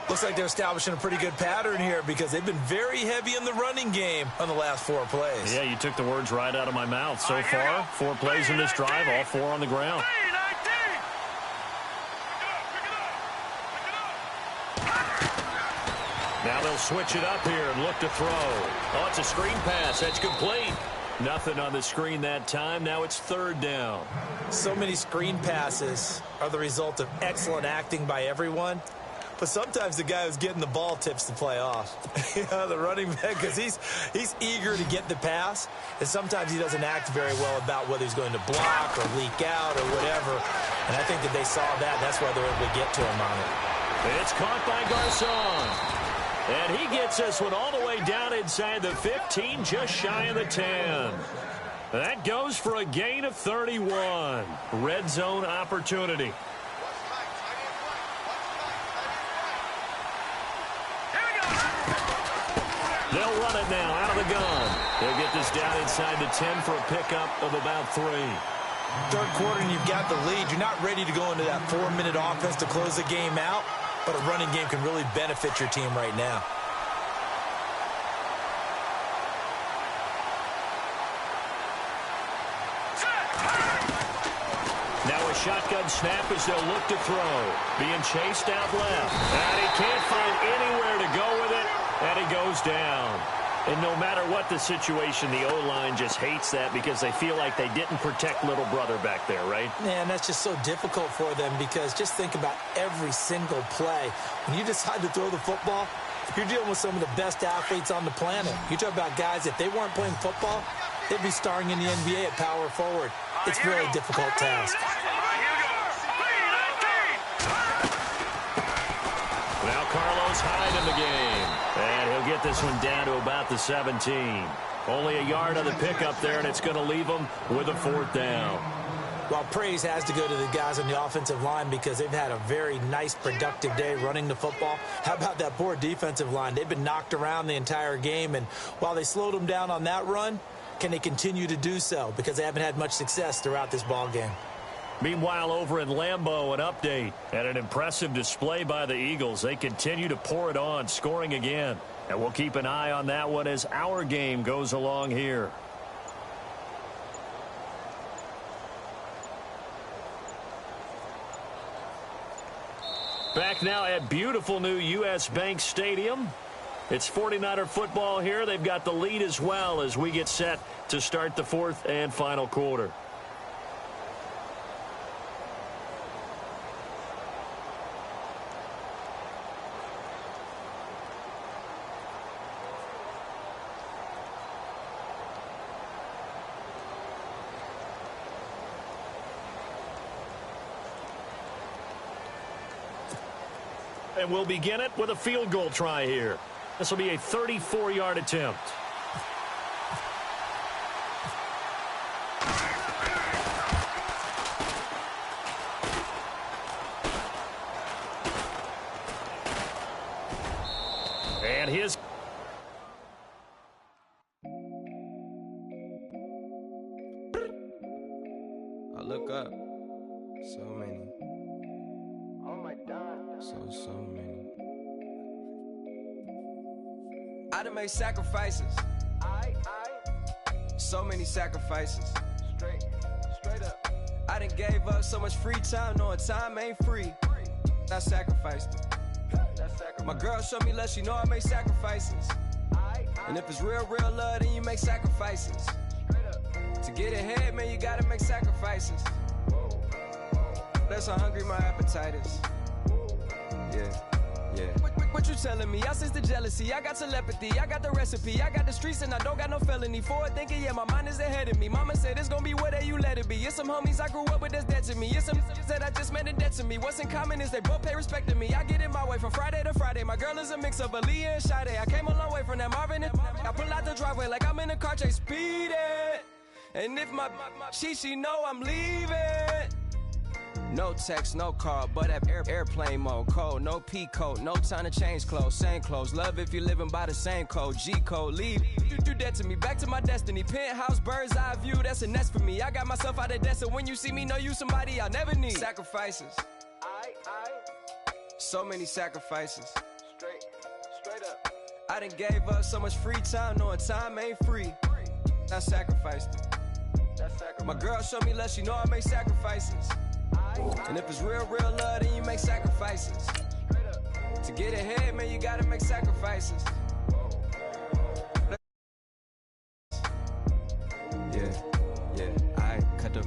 Looks like they're establishing a pretty good pattern here because they've been very heavy in the running game on the last 4 plays. Yeah, you took the words right out of my mouth. So far, 4 plays in this drive, all 4 on the ground. Now they'll switch it up here and look to throw. Oh, it's a screen pass. That's complete. Nothing on the screen that time. Now it's 3rd down. So many screen passes are the result of excellent acting by everyone. But sometimes the guy who's getting the ball tips the play off. The running back, because he's eager to get the pass, and sometimes he doesn't act very well about whether he's going to block or leak out or whatever. And I think that they saw that. That's why they're able to get to him on it. It's caught by Garcon. And he gets this one all the way down inside the 15, just shy of the 10. That goes for a gain of 31. Red zone opportunity. They'll run it now out of the gun. They'll get this down inside the 10 for a pickup of about 3. Third quarter and you've got the lead. You're not ready to go into that 4-minute offense to close the game out. But a running game can really benefit your team right now. Now a shotgun snap as they'll look to throw. Being chased out left. And he can't find anywhere to go with it. And he goes down. And no matter what the situation, the O-line just hates that because they feel like they didn't protect little brother back there, right? Man, that's just so difficult for them because just think about every single play. When you decide to throw the football, you're dealing with some of the best athletes on the planet. You talk about guys, if they weren't playing football, they'd be starring in the NBA at power forward. It's a really difficult task. Now Carlos Hyde in the game. And he'll get this one down to about the 17. Only a yard on the pickup there, and it's going to leave them with a 4th down. Well, praise has to go to the guys on the offensive line because they've had a very nice, productive day running the football. How about that poor defensive line? They've been knocked around the entire game, and while they slowed them down on that run, can they continue to do so? Because they haven't had much success throughout this ball game. Meanwhile, over in Lambeau, an update and an impressive display by the Eagles. They continue to pour it on, scoring again. And we'll keep an eye on that one as our game goes along here. Back now at beautiful new U.S. Bank Stadium. It's 49er football here. They've got the lead as well as we get set to start the 4th and final quarter. And we'll begin it with a field goal try here. This will be a 34-yard attempt. And his... I look up. So many. Oh my God. So many. I done made sacrifices. So many sacrifices. Straight up. I done gave up so much free time, knowing time ain't free. I sacrificed it. My girl showed me love, she know I make sacrifices. And if it's real love, then you make sacrifices. To get ahead, man, you gotta make sacrifices. That's how hungry my appetite is. Yeah. yeah. What you telling me? I sense the jealousy, I got telepathy, I got the recipe, I got the streets and I don't got no felony. Forward thinking, yeah, my mind is ahead of me. Mama said it's gonna be whatever you let it be. It's some homies I grew up with that's dead to me. It's some that I just met in debt to me. What's in common is they both pay respect to me. I get in my way from Friday to Friday. My girl is a mix of Aaliyah and Sade. I came a long way from that Marvin and I pull out the driveway like I'm in a car chase speeding. And if my she know I'm leaving. No text, no call, but at airplane mode. Code, no P code, no time to change clothes. Same clothes, love if you're living by the same code. G code, leave. You do that to me, back to my destiny. Penthouse, bird's eye view, that's a nest for me. I got myself out of debt, so when you see me, know you somebody I'll never need. Sacrifices. So many sacrifices. Straight up. I done gave up so much free time, knowing time ain't free. I sacrificed it. My girl showed me love, she know I make sacrifices. And if it's real love, then you make sacrifices. To get ahead, man, you gotta make sacrifices. Yeah, I cut the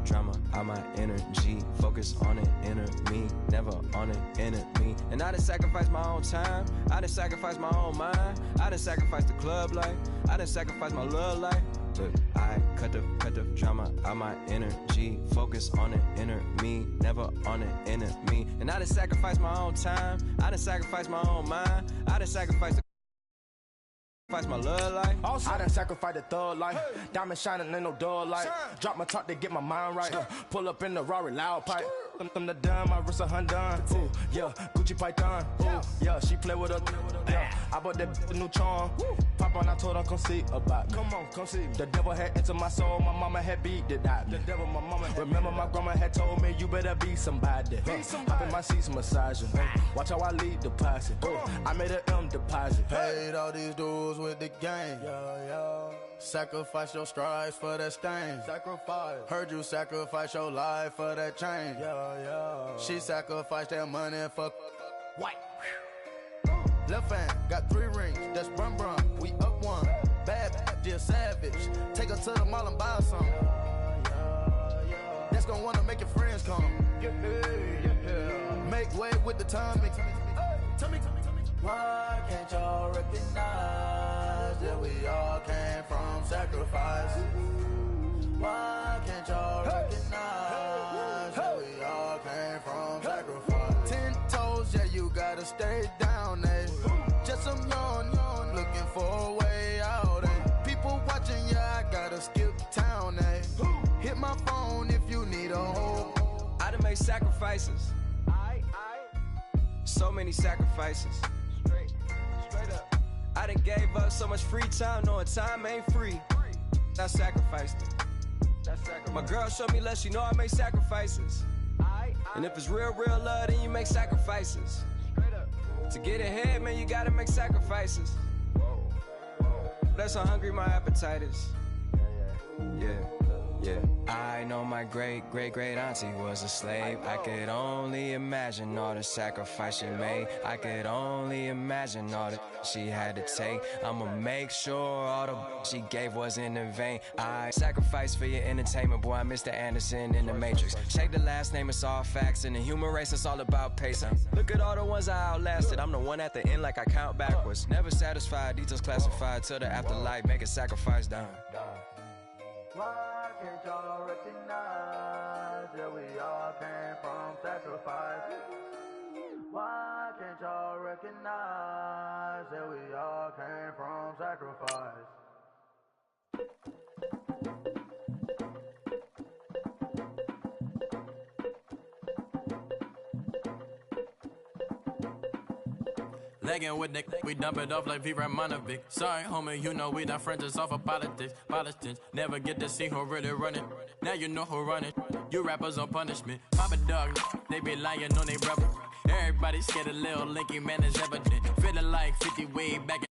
drama out my energy. Focus on an inner me, never on an enemy. And I done sacrificed my own time, I done sacrificed my own mind, I done sacrificed the club life, I done sacrificed my love life. But I cut the drama out my energy. Focus on an inner me, never on an enemy. And I done sacrificed my own time, I done sacrificed my own mind, I done sacrificed my love life. I done sacrificed the thug life. Hey. Diamond shining, ain't no dull light. Drop my top to get my mind right. Pull up in the Rari loud pipe. Them the dime, my wrist a Hyundai. Ooh, yeah, Gucci Python. Ooh, yeah, she play with her. Yeah, I bought that new charm. Pop on, I told her come see about me. Come on, come see me. The devil had entered my soul, my mama had beat it out. The devil, my mama had remember my grandma had told me you better be somebody. Hop in my seats massaging. Watch how I lead the posse. I made an M deposit. Paid all these dudes with the game. Sacrifice your strides for that stain. Sacrifice. Heard you sacrifice your life for that change. She sacrificed that money for white. Left hand got 3 rings. That's brum brum. We up one. Bad, dear savage. Take her to the mall and buy some. That's gonna wanna make your friends come. Make way with the timing. Tell me. Why can't y'all recognize that we all came from sacrifice? Why can't y'all recognize that we all came from sacrifice? 10 toes, yeah, you gotta stay down, eh? Just some yawn, looking for a way out, eh? People watching, yeah, I gotta skip town, eh? Hit my phone if you need a home. I done made sacrifices. So many sacrifices. Straight up. I done gave up so much free time, knowing time ain't free. I sacrificed it. My girl showed me love, she know I make sacrifices. And if it's real love, then you make sacrifices. To get ahead, man, you gotta make sacrifices. That's how hungry my appetite is. Yeah. I know my great auntie was a slave. I could only imagine all the sacrifice she made. I could only imagine all that she had to take. I'ma make sure all the she gave wasn't in vain. I sacrificed for your entertainment, boy. I'm Mr. Anderson in the Matrix. Check the last name, it's all facts. In the human race, it's all about pacing. Look at all the ones I outlasted. I'm the one at the end like I count backwards. Never satisfied, details classified till the afterlife. Make a sacrifice down. Why can't y'all recognize that we all came from sacrifice? Why can't y'all recognize that we all came from sacrifice? Legging with Nick, we dump it off like V. Ramonovic. Sorry, homie, you know we not friends, just off of politics. Politics, never get to see who really running. Now you know who running. You rappers on punishment. Papa dog, they be lying on they rubber. Everybody scared a little linky man is evident. Feeling like 50 way back